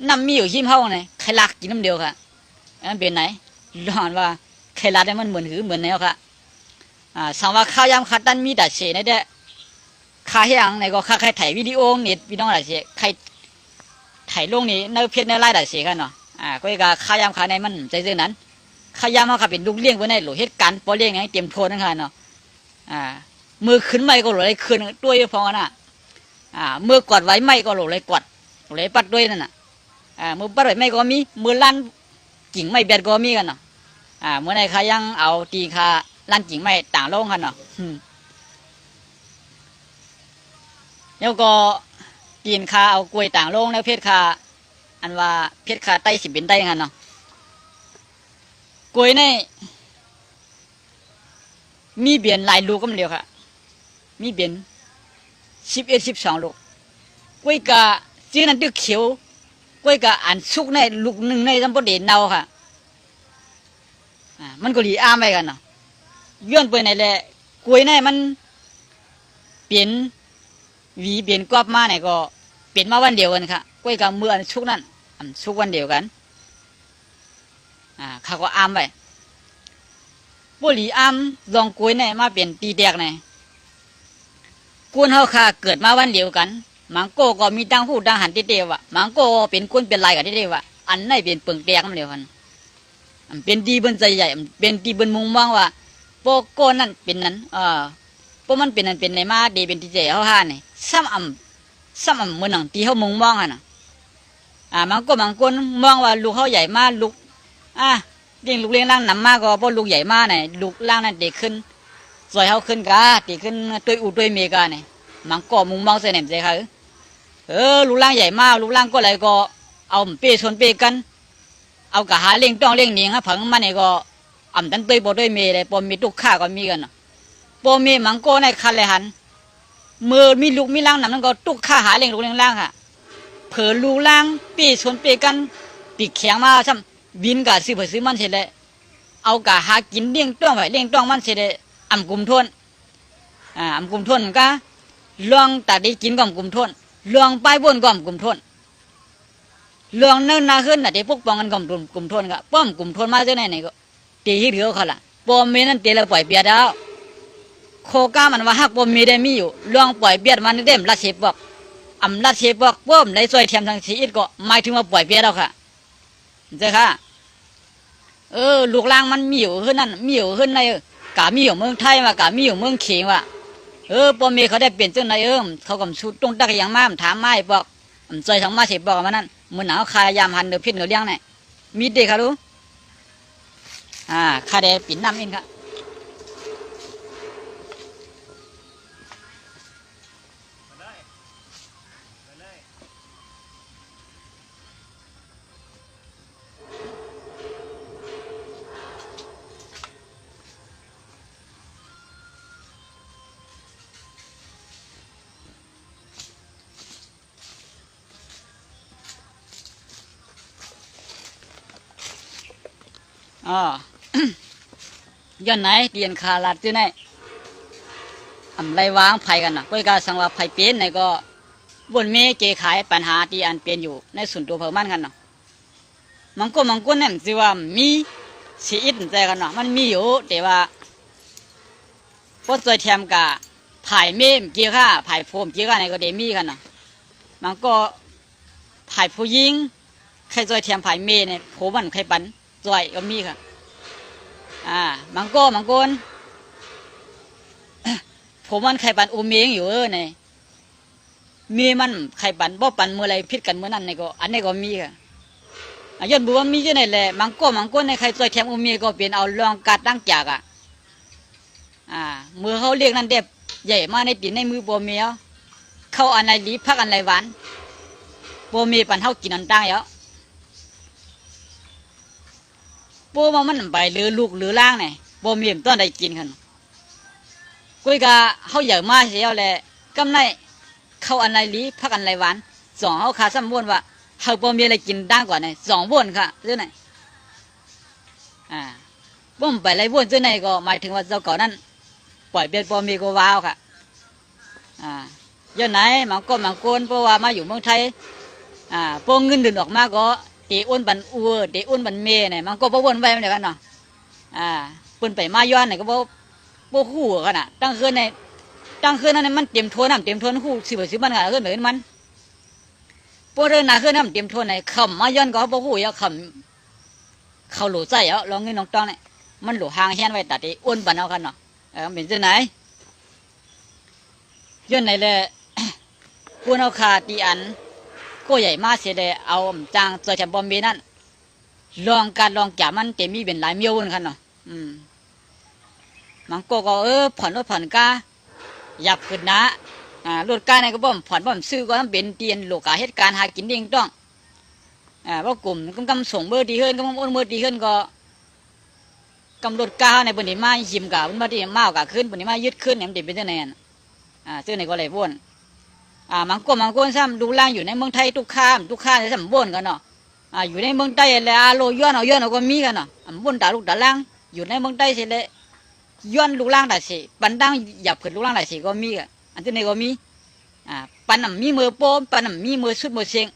น้ำมีอยู่หิมเฮาไงเคลากินน้ำเดียวครับเป็นไหนร้อนว่าเคลาเนี่ยมันเหมือนหือเหมือนแนวครับสังว่าขยำขัดตันมีแต่เฉยในเด้ข้าเฮียงในก็ข้าใครถ่ายวิดีโอเน็ตพี่น้องอะไรเสียใครถ่ายลงนี้ในเพจในไลน์ได้เสียกันเนาะก็อีกข้ายามข้าในมันใจเรื่องนั้นข้ายามเขาขับเป็นลูกเลี้ยงไว้ในหลุดเหตุการณ์พอเลี้ยงไงเตรียมโทษนั่นค่ะเนาะมือขึ้นไม่ก็หลุดเลยขึ้นด้วยพอกันน่ะมือกอดไว้ไม่ก็หลุดเลยกอดหลุดเลยปัดด้วยนั่นน่ะมือปัดไว้ไม่ก็มีมือลั่นกิ่งไม่แบดก็มีกันเนาะเมื่อในข้ายังเอาตีข้าลั่นกิ่งไม่ต่างโลกกันเนาะแล้วก็กินคาเอากล้วยต่างโลงแล้วเพชรคาอันว่าเพชรคาไต้สิบเป็นไต้กันเนาะกล้วยนี่มีเบียนหลายลูกก็มันเดียวค่ะมีเบียน11 12 ลูกกล้วยกะจีนั้นตึกเขียวกล้วยกะอันสุกในลูกหนึ่งในลำบากเด่นเนาค่ะมันก็หลีอ้ามไปกันเนาะย้อนไปไหนแหละกล้วยนี่มันเปลี่ยนวีเปลี่ยนกอบมาเนี่ยก็เปลี่ยนมาวันเดียวกันค่ะกล้วยกับมืออันชุกนั่นชุกวันเดียวกันเขาก็อ้ามไปบุหรี่อ้ามลองกล้วยเนี่ยมาเปลี่ยนตีแดกเนี่ยกุนเฮาค่ะเกิดมาวันเดียวกันมังโก้ก็มีดังหูดังหันติเดียวอะมังโก้เป็นกุนเป็นลายกันติเดียวอะอันไหนเป็นเปิงแดกมันเดียวกันเป็นดีบนใจใหญ่เป็นดีบนมุงมองว่าโปโก้นั่นเป็นนั้นเพราะมันเป็นนั่นเป็นในมาดีเป็นที่ใจเขาห้านี่ซ้ำเหมือนหนังตีเขามุงมองอ่ะนะบางคนมองว่าลูกเขาใหญ่มากลูกเลี้ยงลูกเลี้ยงล่างหนำมากก็เพราะลูกใหญ่มากเนี่ยลูกล่างนั่นเด็กขึ้นสวยเขาขึ้นกาเด็กขึ้นตัวอุตัวเมกาเนี่ยบางก็มุงมองเสน่ห์ใจเขาลูกล่างใหญ่มากลูกล่างก็อะไรก็เอาเปชนเปกันเอากะหาเลี้ยงต้องเลี้ยงหนิงฮะผังมันเนี่ยก็ตันตัวบ่ตัวเมเลยพอมีตุกข้าก็มีกันพอมีมังโก้ในคันเลยหันมือมีลูกมีล่างนั่นก็ตุกข้าหาเลี้ยงลูกเลี้ยงล่างค่ะเผื่อลูกล่างปีชนเปกันปีแข็งมาซ้ำบินกะซื้อเผื่อซื้อมันเสร็จเลยเอากะหากินเลี้ยงต้องไว้เลี้ยงต้องมันเสร็จเลยกุมทวนกุมทวนก็ลองตัดได้กินก็กุมทวนลองไปบนก็กุมทวนลองเนิ่นนาขึ้นแต่พวกปองกันกุมทวนก็ป้อมกุมทวนมาเจ้าไหนก็ตีที่เหลือเขาล่ะ ปอมเมนั่นเตละปล่อยเบียดแล้วโคก้ามันว่าฮักปอมเมได้มีอยู่ลองปล่อยเบียดมันเต็มละเชบอกอำละเชบอกป้อมในซอยเทียมทางชีอิดก็หมายถึงว่าปล่อยเบียดแล้วค่ะเจ้าค่ะลูกลางมันมีอยู่ขึ้นนั่นมีอยู่ขึ้นในกะมีอยู่เมืองไทยว่ากะมีอยู่เมืองเขียงว่ะปอมเมเขาได้เปลี่ยนจังไหนเขากำชุดตรงตักอย่างมาถามมาให้บอกซอยทางมาเชบอกมันนั่นมือหนาวคายามหันเดือพิษเดือเลี้ยงเนี่ยมีเด็กค่ะรู้คาเดปิ่นน้ำเองค่ะย้อนไหนเตียนคาลัดที่ไหนไรวางไผ่กันนะก็การสังว่าไผ่เป็นไหนก็บนเมฆเกขายปัญหาที่อันเป็นอยู่ในส่วนตัวเพิ่มมันกันเนาะมันก็เนี่ยสิว่ามีชีอิดใจกันเนาะมันมีอยู่แต่ว่าพอตัวเทียมกับไผ่เมฆเกี่ยวข้าไผ่โฟมเกี่ยวข้าในก็เดมีกันเนาะมันก็ไผ่ผู้ยิงใครตัวเทียมไผ่เมฆเนี่ยโผมันใครปันจอยก็มีค่ะมังโก้ผมมันไข่ปันอุเมงอยู่เนี่ยมีมันไข่ปันบ่ปันเมื่อไรพิษกันเมื่อนั้นนี่ก็อันนี้ก็มีค่ะย้อนบัวมีที่ไหนแหละมังโก้ในไข่ตัวแคมอุเมงก็เป็นเอาลองกัดตั้งจากเมื่อเขาเรียกนั่นเด็บใหญ่มาในปีในมือบัวเมียเข้าอันไรลีพักอันไรหวานบัวเมียปันเขากินอันตั้งแล้วปูมันไปหรือลูกหรือล่างเนี่ยบ่มีต้นได้กินกันกุยกะเขาใหญ่มาเสียแล้วกำไรเข้าอันไรลีพักอันไรหวานสองเขาขาซ้ำวนว่าเขาบ่มีอะไรกินดังกว่าเนี่ยสองวนค่ะเจ้าไหนบ่มไปไรวนเจ้าไหนก็หมายถึงว่าเจ้าเก่านั้นปล่อยเบียดบ่มีก็ว้าวค่ะย้อนไหนมังกรเพราะว่ามาอยู่เมืองไทยพวกเงินเดือนออกมาก็เตอ้วนบันเตอ้วนบันเมเนี่ยมันก็บ่วนไปเหมือนกันเนาะปืนไปมาย้อนเนี่ยก็บ่คู่กันน่ะตั้งคืนนั้นมันเตรียมทวนน้ำเตรียมทวนคู่สิมันกันขึ้นเหมือนมันพวกเรื่องน่ะคืนน้ำเตรียมทวนไหนคำมาย้อนก็บ่คู่คำเขาหลูใจลองเงินน้องต้องเนี่ยมันหลูหางแห้งไว้ตัดเตอ้วนบันเอากันเนาะเป็นจังไหนย้อนไหนเลยกูเอาขาตีอันก็ใหญ่มากเสียเลยเอาจางตัวแชมบอมเบนั่นลองจับมันเต็มมีเป็นหลายเมียวกันเนาะมันก็ผ่อนรถผ่อนกาอยากขึ้นนะรถกาในก็บ่มผ่อนซื้อก็ต้องเป็นเตียนโลกาเหตุการณ์หากินเองต้องว่ากลุ่มกำส่งเบอร์ดีขึ้นก็โอนเบอร์ดีขึ้นก็กำรถกาในบนนี้มาหิมกับมันมาที่มากกว่าขึ้นบนนี้มายึดขึ้นเนี่ยมันเป็นเจ้าไหนซื้อในก็เลยว่นมังกรซ้ำดูล่างอยู่ในเมืองไทยทุกข้ามในสมบูรณ์กันเนาะอยู่ในเมืองไทยเลยโลย้อนเอาก็มีกันเนาะบนตาลูกตาล่างอยู่ในเมืองไทยเสร็จเลยย้อนลูกล่างได้สิปันดังหยับขึ้นลูกล่างได้สิก็มีกันอันที่ไหนก็มีปันน้ำมีมือโป้ปันน้ำมีมือสุดมือเชียง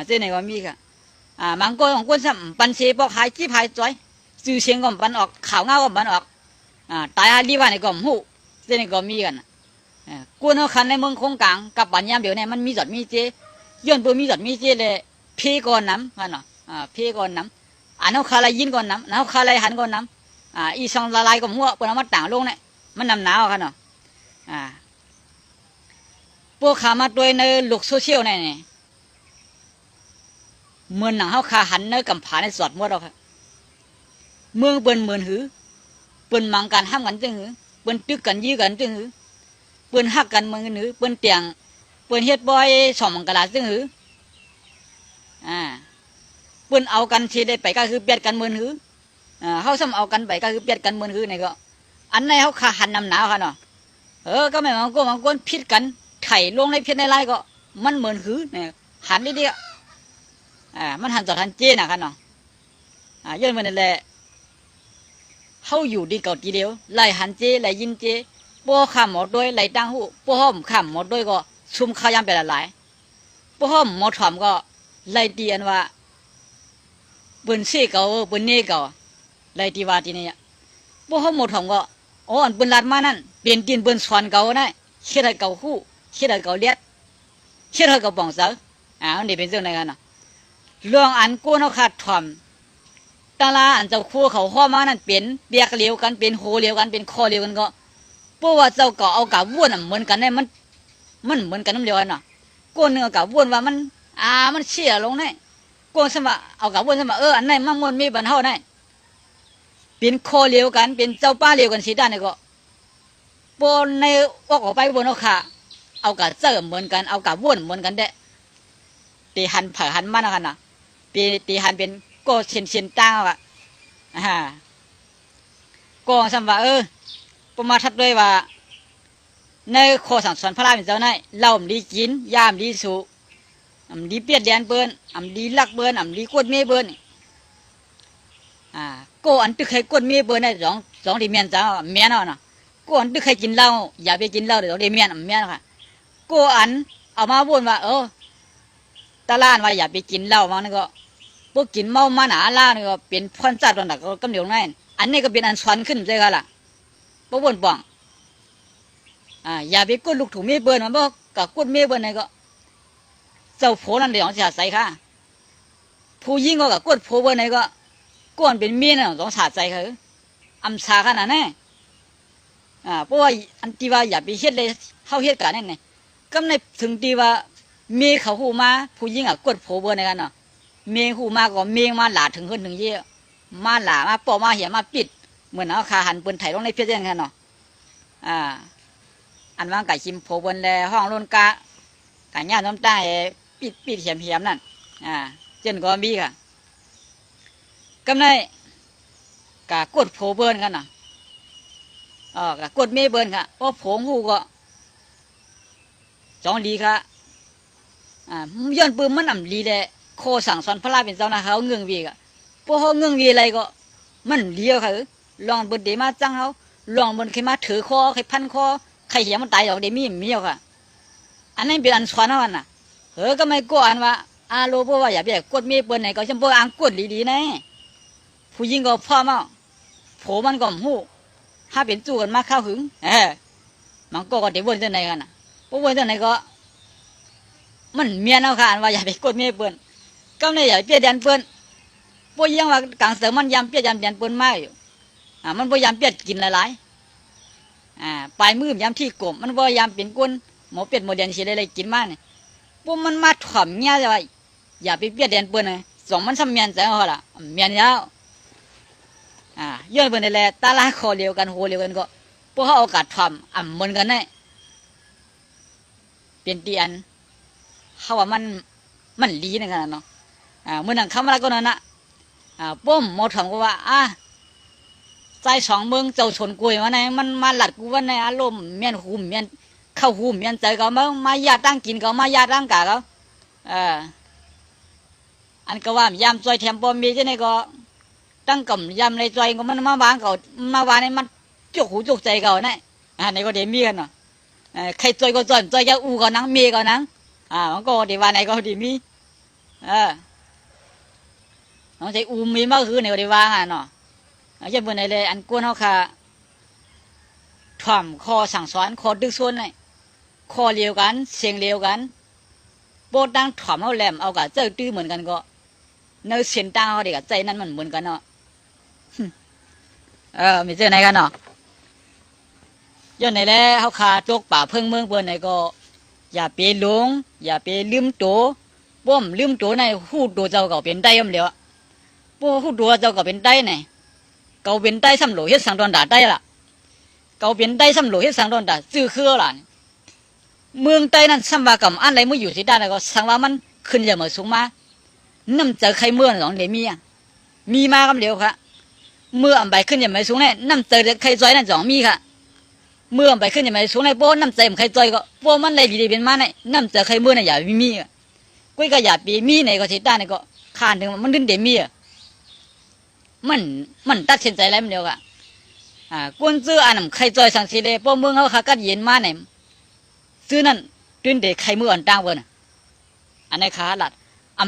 ที่ไหนก็มีกันมังกรซ้ำปันเสียบอกหายจีบหายจ้อยซื้อเชียงก็ปันออกข่าวเงาก็ปันออกตายดีว่าในก็หูที่ไหนก็มีกันกูนเอาคันในเมืองคงกลางกับปัญญามเดี๋ยวนี้มันมีจอดมีเจย้อนตัวมีจอดมีเจเลยเพก่อนน้ำกันเนาะเพก่อนน้ำเอาคาไรยินก่อนน้ำเอาคาไรหันก่อนน้ำอีซองละลายกับหัวปนมาต่างลงเนี่ยมันนำหนาวกันเนาะพวกขามาตัวในโลกโซเชียลเนี่ยเมืองหนังเขาขาหันในกำผาในสอดมัวเราค่ะเมืองเปิ้นเหมือนหือเปิ้นมังกันห้ามกันจึงหือเปิ้นตึกกันยื้อกันจึงหือเปิ้นฮักกันเมืองหือเปิ้นเตียงเปิ้นเฮ็ดบ่อยสองมังกรจึงหือเปิ้นเอากันสิได้ไปก็คือเปียดกันเมืองหือเขาซ้ำเอากันไปก็คือเปียดกันเมืองหือนี่ก็อันไหนเขาขาหันนำหนาวค่ะเนาะก็ไม่มังกรพิษกันไถ่ลงในพิษในไรก็มันเมืองหือเนี่ยหันนิดเดียวมันหันต่อทันเจน่ะค่ะเนาะย้อนมันนั่นแหละเขาอยู่ดีเก่าทีเดียวไล่หันเจไล่ยินเจป้อข้ามหมดด้วยไล่ตั้งหูป้อห้อมข้ามหมดด้วยก็ซุ่มข้าวยำไปละลายป้อห้อมหมดถ่อมก็ไล่ตีอันว่าปืนเสียเก่าปืนเน่เก่าไล่ตีว่าทีนี้ พวกเขาหมดของก็อ๋ออันเปิ้นลาดมานั่นเปลี่ยนตีนเปิ้นสอนเก่าได้เฮ็ดให้เก่าคู่เฮ็ดให้เก่าเลียดเฮ็ดให้เก่าป่องเสือนี่เป็นเรื่องไหนกันน่ะเรื่องอันกู้นเขาขาดถ่อมตาลาอันเจ้าคู่เขาข้อมานั่นเป็นเปียกเหลียวกันเป็นโหเหลียวกันเป็นคอเหลียวกันก็เพราะว่าเจ้าก็เอากับวัวน่ะเหมือนกันได้มันเหมือนกันน้ำเดียวกันน่ะกู้นึงเอากับวัวว่ามันเชี่ยลงได้กู้สมะเอากับวัวสมะอันไหนมันมันมีปัญหาได้เป็นคอเหลียวกันเป็นเจ้าป้าเหลียวกันสีด้านนี่ก็ปนในออกไปบนเอาขาเอากับเจ้าเหมือนกันเอากับวัวเหมือนกันได้ตีหันเผยหันมันนะกันน่ะตีหันเป็นก็เชียนตั้งอ่ะก็สมว่าประมาทัดด้วยว่าในข้อสั่งสอนพระราชเป็นเจ้าหน้าเล่าดีกินยามดีสูดีเปียดแดนเบิ้นดีลักเบิ้นดีกวดเมเบิ้นก็อันตึกให้กวดเมเบิ้นได้สองที่เมียนเจ้าเมียนเอาน่ะก็อันตึกให้กินเหล้าอย่าไปกินเหล้าเดี๋ยวเมียนเมียนค่ะก็อันเอามาบ่นว่าตาล้านว่าอย่าไปกินเหล้ามันก็พวกกินเมามาหนาล่านี่ก็เป็นพรจัดตอนนั้นก็กำเดียวง่ายอันนี้ก็เป็นอันสวนขึ้นเลยค่ะล่ะพวกบ่นป่องอย่าไปกดลูกถูเมเบิ้นมันบอกกับกดเมเบิ้นนี่ก็เจ้าโผนั่นเดี๋ยวจะใส่ค่ะผู้ยิ่งก็กับกดโผเบิ้นนี่ก็ก้อนเป็นเมียน่ะต้องสาใจเขาอำชาขนาดนั้นเพราะว่าอันที่ว่าอย่าไปเฮ็ดเลยเข้าเฮ็ดกันนั่นไงก็ในถึงที่ว่าเมียเขาหูมาผู้ยิ่งกดโผเบิ้นในกันเนาะเมียหูมาก็เมียมาหลาถึงขึ้นถึงเยี่ยมาหลามาปอมาเหี่ยมาปิดเหมือนเอาคาหันปืนไถลงในเพี้ยนกันเนาะอันว่างไก่ชิมโผบนแลห้องล้นกะไก่ย่าน้ำตาปิดเหี่ยมนั่นเจนก็มีค่ะกำไรกะกดโผเบิ้นกันน่ะกะกดเมเบิ้นค่ะเพราะโผงหูก็จองดีค่ะย้อนปืนมันอ่ำลีแหละโคสั่งสอนพระราชเป็นเจ้านะเขาเงืองวีกะพวกเขาเงืองวีอะไรก็มันเลี้ยวค่ะลองบนเดมาจังเขาลองบนใครมาถือคอใครพันคอใครเหี้ยมันตายออกเดมีเอาค่ะอันนั้นเป็นอันสอนมันน่ะก็ไม่กลัวอันว่าโลเพราะว่าอย่าไปกดเมเปิ้ลไหนก็ฉันบอกอังกดดีๆนะผู้หญิงก็พ่อมาโผมันก็หูถ้าเป็นจู่กันมาเข้าหึงมันก็เดี๋ยววนเจ้าไหนกันน่ะพวกวนเจ้าไหนก็มันเมียนเอาค่ะอันว่าอย่าไปกดเมเปิ้ลก็เลยอย่าเปียดแดนเปิ้ลพวกยังว่ากลางเสริมมันยำเปียดยำแดนเปิ้ลมากอยู่มันพยายามเปียดกินหลายๆปลายมือยำที่กลมมันพยายามเป็นก้นหมอเป็ดหมอแดนเสียอะไรกินมากเนี่ยพวกมันมาถ่อมเงี้ยจะว่าอย่าไปเปียดแดนเปิ้ลเลยสองมันซ้ำเมียนใจเขาละเมียนยาวย้อนเปิ้ลนี่แหละตาลาคอเดียวกันโหเดียวกันก็พวกเขาเอากัดถ่อมเหมือนกันเนี่ยเป็นตีอันเขาว่ามันลีในขนาดเนาะเมื่อนั่งคำอะไรก็นั่นนะป้อมหมอถ่อมก็ว่าใจสองเมืองเจ้าชนกุยมาในมันมาหลัดกูว่าในอารมณ์เมียนหูเมียนเข้าหูเมียนใจเขามาญาติตั้งกินเขามาญาติตั้งกะเขาอันก็ว่ายามซอยแถมปอมมีที่ไหนก็ตั้งกำยามในซอยก็มันมาวางเขามาวางในมันจุกหูจุกใจเขาเนี่ยในก็เดี๋ยวมีกันเนาะใครซอยก็ซอยจะอูก็นังมีก็นังมันก็เดี๋ยววันไหนก็เดี๋ยวมีน้องใจอูมีมากคือในก็เดี๋ยววางเนาะยังบนไหนเลยอันกวนเขาค่ะถ่อมคอสั่งสอนคอดึกส่วนเลยคอเลียวกันเสียงเลียวกันโบดังถ่อมเขาแหลมเอากับเจ้าตื้อเหมือนกันก็เนื้อเสียงตั้งเขาเด็กกับใจนั้นมันเหมือนกันเนาะมีเจ้าไหนกันเนาะย้อนไหนแล้วเขาค่ะจกป่าเพิ่งเมืองบนไหนก็อย่าไปหลงอย่าไปลืมตัวป้อมลืมตัวในหูตัวเจ้าก็เป็นได้ยังเดียวป้อหูตัวเจ้าก็เป็นได้ไงเขาเป็นได้สำโหลเฮ็ดสังดอนด่าได้ละเขาเป็นได้สำโหลเฮ็ดสังดอนด่าซื้อเครือล่ะเมืองใต้นั้นสัมวากับอันไรเมื่ออยู่ที่ด้านก็สังว่ามันขึ้นอย่างเหมือนสูงมาน้ำเจอใครเมื่อสองเดี๋ยวมีมาคำเดียวค่ะเมื่ออันใบขึ้นอย่างเหมือนสูงเนี่ยน้ำเจอใครจอยนั่นสองมีค่ะเมื่ออันใบขึ้นอย่างเหมือนสูงเนี่ยโป้น้ำเจอใครจอยก็โป้มันเลยดีเป็นมาเนี่ยน้ำเจอใครเมื่อเนี่ยอย่ามีกุ้ยก็อย่าปีมีในก็ที่ด้านก็ขานถึงมันดึงเดี๋ยวมีมันตัดสินใจแล้วมันเดียวกะกวนซื้ออันใครจอยสังสีเลยพวกเมืองเขาขากัดเย็นมาเนี่ยซื้อนั่นตื่นเด็กใครเมื่ออันต่างเบอร์น่ะอันไหนขาหลัด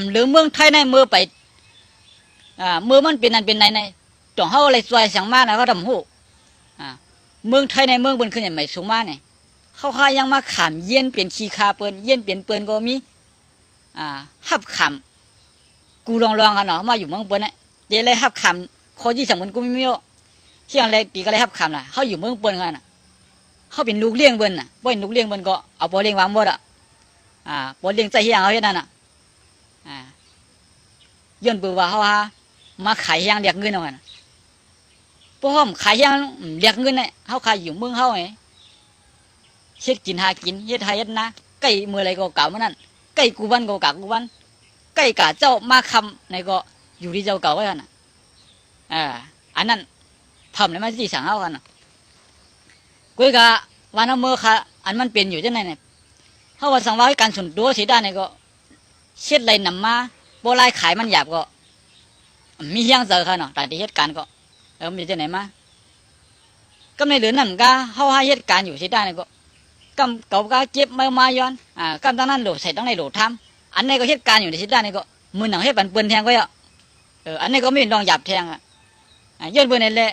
เหลือเมืองไทยในเมื่อไปเมื่อมันเป็นอันเป็นในจ่องเขาอะไรจอยสังมานะเขาทำหู เมืองไทยในเมืองบนขึ้นอย่างไม่สูงมากเนี่ยเขาคายังมาขามเย็นเปลี่ยนขี้คาเปิ้นเย็นเปลี่ยนเปิ้นก็มีหับขามกูลองกันเนาะมาอยู่เมืองเปิ้นเนี่ยเดี๋ยวเลยหับขามข้อที่สำคัญกูไม่รู้เที่ยงอะไรตีก็เลยหับขามน่ะเขาอยู่เมืองเปิ้นกันน่ะเขาเป็นลูกเลี้ยงเปิ้นน่ะบ่เป็นลูกเลี้ยงเปิ้นก็เอาบ่เลี้ยงวางบ่ดบ่เลี้ยงใจเฮียงเขาเฮ็ดนั่นน่ะย้อนเบื่อว่าเขามาขายเฮียงเรียกเงินเอาน่ะพวกเขาขายเฮียงเรียกเงินเนี่ยเขาขายอยู่เมืองเขาไงเฮ็ดกินหากินเฮ็ดหาเฮ็ดนะไก่มืออะไรก็เก่ามันนั่นไก่กูวันก็เก่ากูวันไก่กะเจ้ามาคำในก็อยู่ที่เจ้าเก่าไว้กันน่ะอันนั้นทำเลยมาที่สั่งเขากันน่ะกุยกะวันนั้นเมื่อค่ะอันมันเป็นอยู่จังไหนเนี่ยเขาว่าสั่งว่าให้การส่วนตัวเสียได้เนี่ยก็เช็ดไรนำมาโบราณขายมันหยาบก็มีเฮียงเจอค่ะเนาะแต่ที่เหตุการณ์ก็มีที่ไหนมาก็ในเหลือนั่นก็เขาให้เหตุการณ์อยู่เสียได้เนี่ยก็กำเก่าก็เจ็บมาย้อนกำตั้งนั้นโหลดใส่ตั้งในโหลดทำอันนี้ก็เหตุการณ์อยู่ในเสียได้เนี่ยก็มือหนังให้ปันเปิ้นแทงก็อันนี้ก็ไม่ลองหยาบแทงย้อนเปิ้นนี่แหละ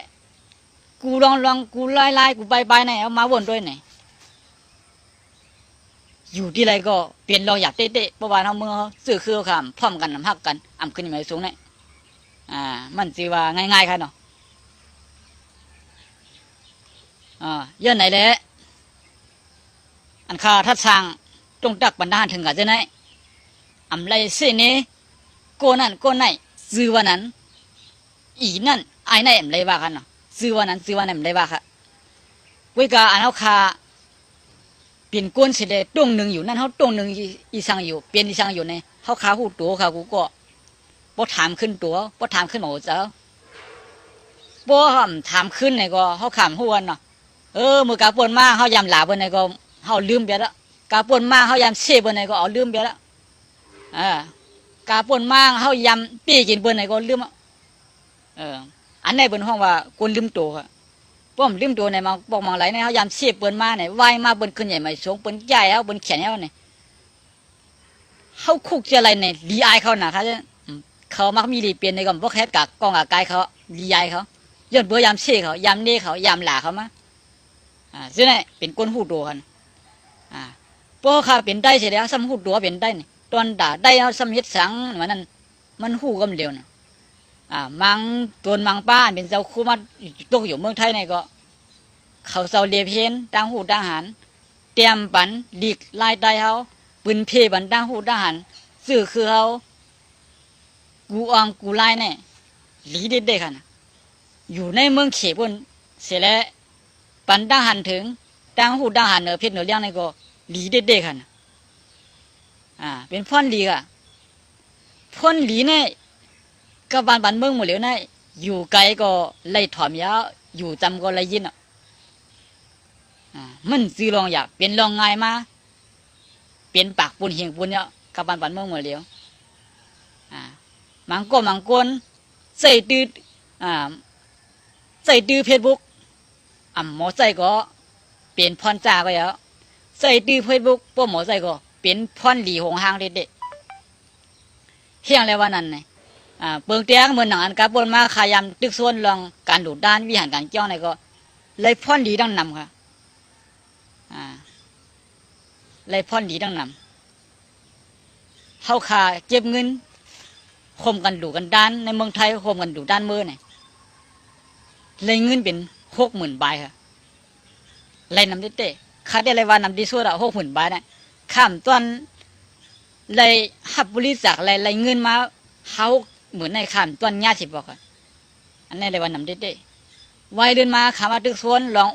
กูลองกูไล่กูไปเนี่ยเอามาวนด้วยเนี่ยอยู่ที่ไรก็เปลี่ยนลองอยากเตะเพราะว่าเราเมื่อซื้อคือคำพร้อมกันนำหักกันขึ้นมาสูงเนี่ยมันสิว่าง่ายๆค่ะเนาะย้อนไหนแหละอันข้าทัดสร้างตรงตักบรรดาถึงกันจะไหนไรเสน่โกนั่นโกไหนซื้อวันนั้นอีนั่นไอ้นั่นไรบ้ากันเนาะซื้อวันนั้นซื้อวันนั้นไรบ้าค่ะเวกาอันเขาคาเปลี่ยนก้นเสด็จตรงหนึ่งอยู่นั่นเขาตรงหนึ่งอีสังอยู่เปลี่ยนอีสังอยู่ในเขาขาหูตัวขากูก็พอถามขึ้นตัวพอถามขึ้นหมอเจ้าพอถามขึ้นไหนก็เขาขำหัวเนาะมือกาปวนมากเขายำหลาบนไหนก็เขาลืมไปแล้วกาปวนมากเขายำเซ่บนไหนก็เอาลืมไปแล้วกาปวนมากเขายำปี้กินบนไหนก็ลืมอันไหนบนห้องว่าคนลืมตัวค่ะป้อมลืมตัวไหนมาบอกมังไหลเนี่ยเขายำเสียบเปิ้นมาเนี่ยว่ายมาเปิ้นขึ้นใหญ่มาสูงเปิ้นใหญ่เขาเปิ้นแขนเขาเนี่ยเขาคุกจะอะไรเนี่ยดีไอเขาหนาเขาเขามักมีดีเปลี่ยนในกองพวกแคสกับกองกับกายเขาดีไอเขาย้อนเบื่อยำเสียเขายำเน่เขายำหลาเขามาซึ่งเนี่ยเป็นก้นหูตัวกันพวกเขาเป็นได้เสียแล้วซ้ำหูตัวเป็นได้เนี่ยตอนด่าได้เขาซ้ำเฮ็ดสังเหมือนนั้นมันหูกำเดียวนะมังตัวมังป้าเป็นเจ้าคู่มาตกอยู่เมืองไทยนี่ก็เขาเจ้าเลียเพนดังหูดังหันเตรียมปันดีกลายได้เขาปืนเพบันดังหูดังหันสื่อคือเขากูอังกูไล่เนี่ยหลีเด็ดๆกันอยู่ในเมืองเขบนเสียแล้วปันดังหันถึงดังหูดังหันเพชรเหนือเลี้ยงนี่ก็หลีเด็ดๆกันเป็นพ่อนหลีอ่ะพ่อนหลีเนี่ยก็บ้านเมืองหมดแล้วนะอยู่ไกลก็ไล่ถอมยาอยู่จำก็ไล่ยินมันซื้อลองอยากเปลี่ยนลองง่ายมาเปลี่ยนปากปุ่นเหียงปุ่นเนี่ยกับบ้านเมืองหมดแล้วมังกรใส่ดื้อเฟซบุ๊กหมอใส่ก็เปลี่ยนพรจ่าก็แล้วใส่ดื้อเฟซบุ๊กพวกหมอใส่ก็เปลี่ยนพรหลีหงหางเด็ดๆเที่ยงแล้ววันนั้นเนี่ยเปิงเตียงเหมือนหนังอันกาบนมาขายำตึกส่วนลองการดูดด้านวิหารการเจ้าในก็เลยพ่อนดีดังนำค่ะเลยพ่อนดีดังนำเขาขาเจ็บเงินข่มกันดูกันด้านในเมืองไทยข่มกันดูด้านมือเนี่ยเลยเงินเป็น60,000 บาทค่ะเลยนำเต้ค่าได้เลยว่านำดีสุด60,000 บาทเนี่ยข้ามต้นเลยหับบริจาคเลยเงินมาเขาเหมือนในข้ามต้นหญ้า10 บอกค่ะอันนี้เลยว่านำเต้วัยเดินมาขามาตึกส่วนลอง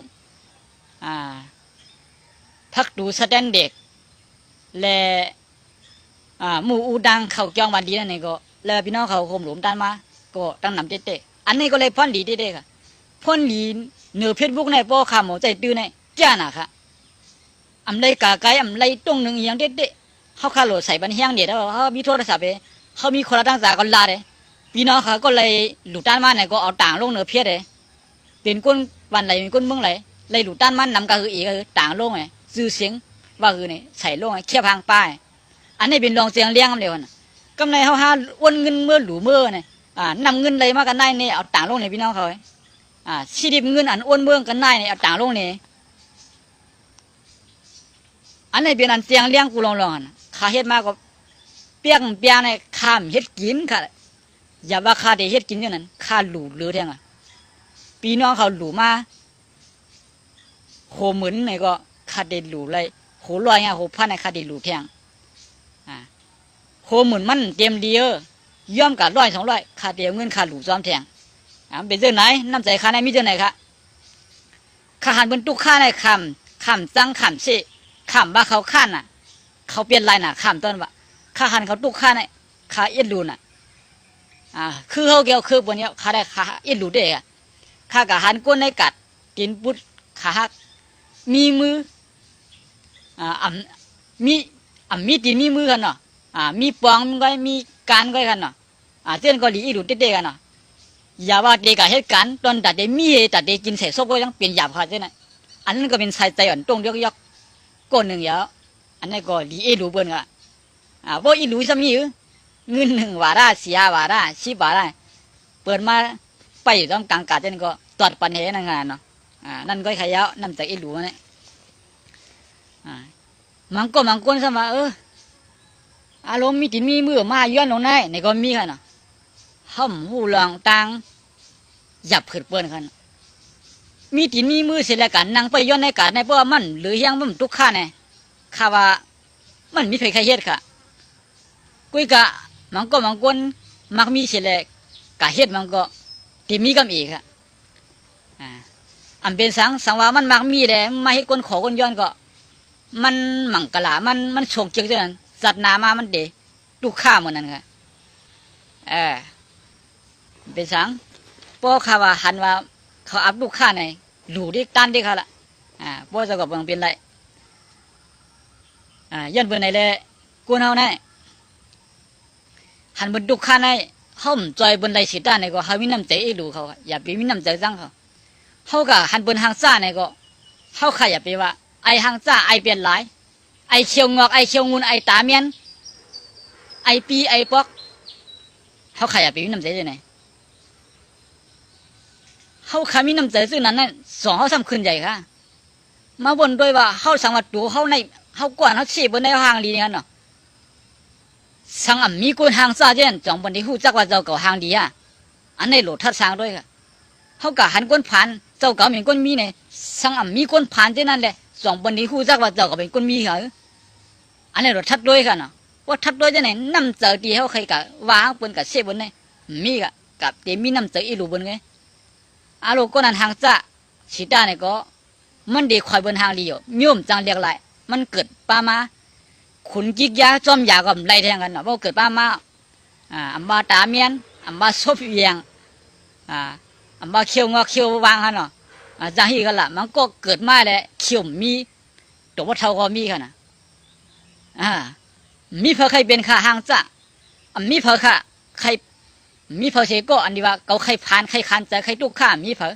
พักดูแสดงเด็กและหมู่อูดังเขาจองวันดีนั่นเองก็แล้วพี่น้องเขาข่มหลุมด้านมาก็ตั้งนำเต้อันนี้ก็เลยพ่นดีเต้ค่ะพ่นดีเหนือเพชรบุกในป้อขาหมูใจตื้อในจ้าหน่ะค่ะไรกาไก่ไรตรงหนึ่งอย่างเต้เขาขาโหลดใส่บันเฮียงเด็ดแล้วเขามีโทรศัพท์เขามีคนละตั้งสากลลาเลยพี่น้องเขาก็เลยหลุดด้านมาเนี่ยก็เอาต่างลงเหนือเพชรเลยเป็นก้นวันไหลเป็นก้นเมืองไหลเลยหลุดด้านมันนำก็คืออีกคือต่างลงไงซื้อเสียงว่าคือเนี่ยใส่ลงไงเคียบหางป้ายอันนี้เป็นรองเสียงเลี้ยงกันเดียวนะกำไรเขาหาอ้วนเงินเมื่อหลูเมื่อเนี่ยนำเงินเลยมากันได้เนี่ยเอาต่างลงในพี่น้องเขา ชีดิบเงินอันอ้วนเมืองกันนายเนี่ยเอาต่างลงนี่อันนี้เป็นอันเสียงเลี้ยงกูลองๆข้าเฮ็ดมาก็เปียงเนี่ยข้ามเฮ็ดกินค่ะอย่าว่าข้าได้เฮ็ดกินอย่างนั้นข้าหลู่หรือแท้งพี่น้องเขาหลู่มาโหเหมือนนี่ก็ข้าได้หลู่เลยโหลอยโหพันในข้าได้หลู่แทงโหเหมือนมันเต็มดีย่อมกับ100-200ข้าเดียวเงินข้าหลู่ซ้อมแทงเป็นเรื่องไหนน้ำใจข้าในมีเรื่องไหนคะข้าหันบนตุกข้าในคำจังคำเสคำว่าเขาข้านน่ะเขาเปลี่ยนลายน่ะคำต้นว่าข้าหันเขาตุกข้าในข้าเอ็ดรูน่ะคือเขาเกี่ยวคือบนเนี้ยข้าได้ข้าเอ็ดรูเด็กข้ากะหันก้นในกัดกินปุ๊ดขาหักมีมือมีตีนมีมือกันเนาะมีปองก็มีการก็กันเนาะเส้นก็หลีอีดูเด็กกันเนาะอย่าว่าเด็กกับเหตุการณ์ตอนตัดเด็กมีตัดเด็กกินเศษซบก็ยังเปลี่ยนหยาบขาดใช่ไหมอันนั้นก็เป็นสายใจอ่อนตรงยกก้นหนึ่งเยอะอันนี้ก็หลีอีดูเบิ้ลก็พวกอีดูซ้ำนี่เงิน1 วาระ4 วาระ10 วาระเปิดมาไปอยู่ตรงกลางกาดนั่นก็ตอดปันเหนั่นงานเนาะนั่นก็ขยะนั่นจากอีหลูนี่มันก็สมาอารมณ์มีติมีมือมาย้อนลงในในก็มีกันเนาะห่มหูหลองตังหยับขึ้นเปิ้นกันมีติมีมือเสร็จแล้วกันนั่งไปย้อนในกาดในเพราะว่ามันหรือยังมันทุกข้าเนี่ยข้าว่ามันมีใครเฮ็ดค่ะกุยกะมันก็มักมีเสร็จแล้วกะเฮ็ดมันก็ติมีกับอีกค่ะอันเป็นสังว่ามันมักมีแหละมาให้คนขอคนย้อนก็มันหมั่งกะลามันโฉกเจิกจังนั้นสัตว์นามามันเดลูกข้าหมดนั่นค่ะเป็นสังพอข้าว่าหันว่าเขาอับลูกข้าในหลูดิตันดิค่ะละพอจะก็เป็นไรย้อนเบิ่นไหนเลยกูเฮาในหันบนลูกข้าในห่มจอยบนไหลสิด้านในก็เฮามีน้ำใจอีหลูเขาอย่าไปมีน้ำใจจังเขาก็หันบนหางซ่าในก็เขาขยับไปว่าไอหางซ่าไอเปลี่ยนหลายไอเชียวงอกไอเชียวงูนไอตาเมียนไอปีไอปอกเขาขยับไปมีน้ำใจยังไงเขาขามีน้ำใจซึ่งนั้นนั่น2เขาทำขึ้นใหญ่ค่ะมาบนด้วยว่าเขาสังวัดตัวเขาในเขากวนเขาชี้บนในห้างดีนั่นเนาะสังมีคนหางซ่าเช่นจองบนที่หูจักว่าเจ้าเก่าหางดีอันในโหลดทัดสางด้วยค่ะเขากะหันก้นผ่านเจ้าเก่าเป็นก้นมีเนี่ยสังมีก้นผ่านเช่นนั้นเลย2 วันนี้หูจักว่าเจ้าก็เป็นก้นมีเหรออันนี้เราทัดด้วยค่ะเนาะว่าทัดด้วยจะไหนน้ำเจอดีเขาใครกะวางบนกับเชฟบนเนี่ยมีกับเดี๋ยวมีน้ำเจออีหลูบนไงอาลูกก็นั่นหางจ้าชิดาเนี่ยก็มันดีคอยบนหางดีอยู่โยมจังเรียกไรมันเกิดป้ามาขุนจิกยาจอมยาก็ไล่แทงกันเนาะเพราะเกิดป้ามาอัมบาตาเมียนอัมบาซบเวียงอัมบาเขียวงอเขียววางกันเนาะจังฮีกันละมันก็เกิดมาเลยเขียวมีตัวว่าเท่าก็มีกันนะมีเพอใครเป็นข้าหางจ้ามีเพอค่ะใครมีเพอเชก็อันนี้ว่าเขาใครผ่านใครคันใจใครตุกข้ามีเพอ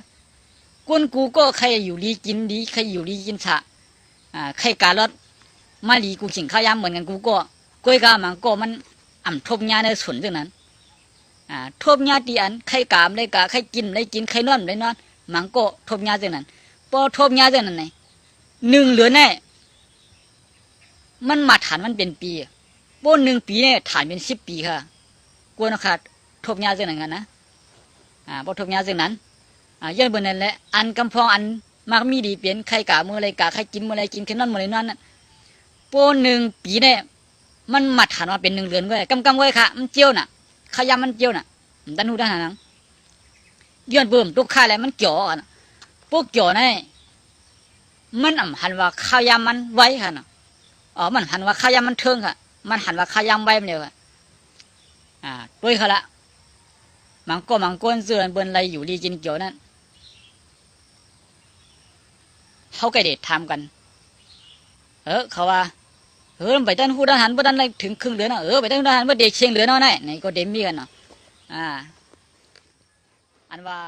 กุนกูก็ใครอยู่ดีกินดีใครอยู่ดีกินฉะใครการรถมาดีกูขิงข้าวยำเหมือนกันกูก็ก้อยกามันก็มันทบยาในส่วนเรื่องนั้นทบยาตีอันใครกามเลยกะใครกินเลยกินใครนอนเลยนอนมันก็ทบยาเรื่องนั้นพอทบยาเรื่องนั้นไง1 เหลือแน่มันมาฐานมันเป็นปีโป้1 ปีเนี่ยฐานเป็น10 ปีค่ะกวนขาดทบยาเรื่องนั้นกันนะพอทบยาเรื่องนั้นย้อนบนนั้นแหละอันกำพองอันมักมีดีเปลี่ยนใครกะมืออะไรกะใครกินมืออะไรกินใครนอนมืออะไรนอนนั่นโป้1 ปีเนี่ยมันมาฐานมาเป็น1 เดือนก็ได้กำไว้ค่ะมันเจียวน่ะขยำมันเจียวน่ะดันหูด้านหลังย้อนเบิ่มตุกข้าแล้วมันเกี่ยวกันพวกเกี่ยวนี่มันหันว่าขยำมันไว้ค่ะเนาะมันหันว่าขยำมันเทิงค่ะมันหันว่าขยำไว้มันเดียวค่ะด้วยค่ะละมันก้นเสื่อเบิ่นไรอยู่ดีจินเกี่ยวนั่นเขาก็เด็ดทำกันเขาว่าไปตั้งหูด้านหันบ่ด้านไรถึงครึ่งเหลือเนาะไปตั้งด้านหันบ่เด็กเชียงเหลือเนาะไหนก็เดมมีกันเนาะอันว่า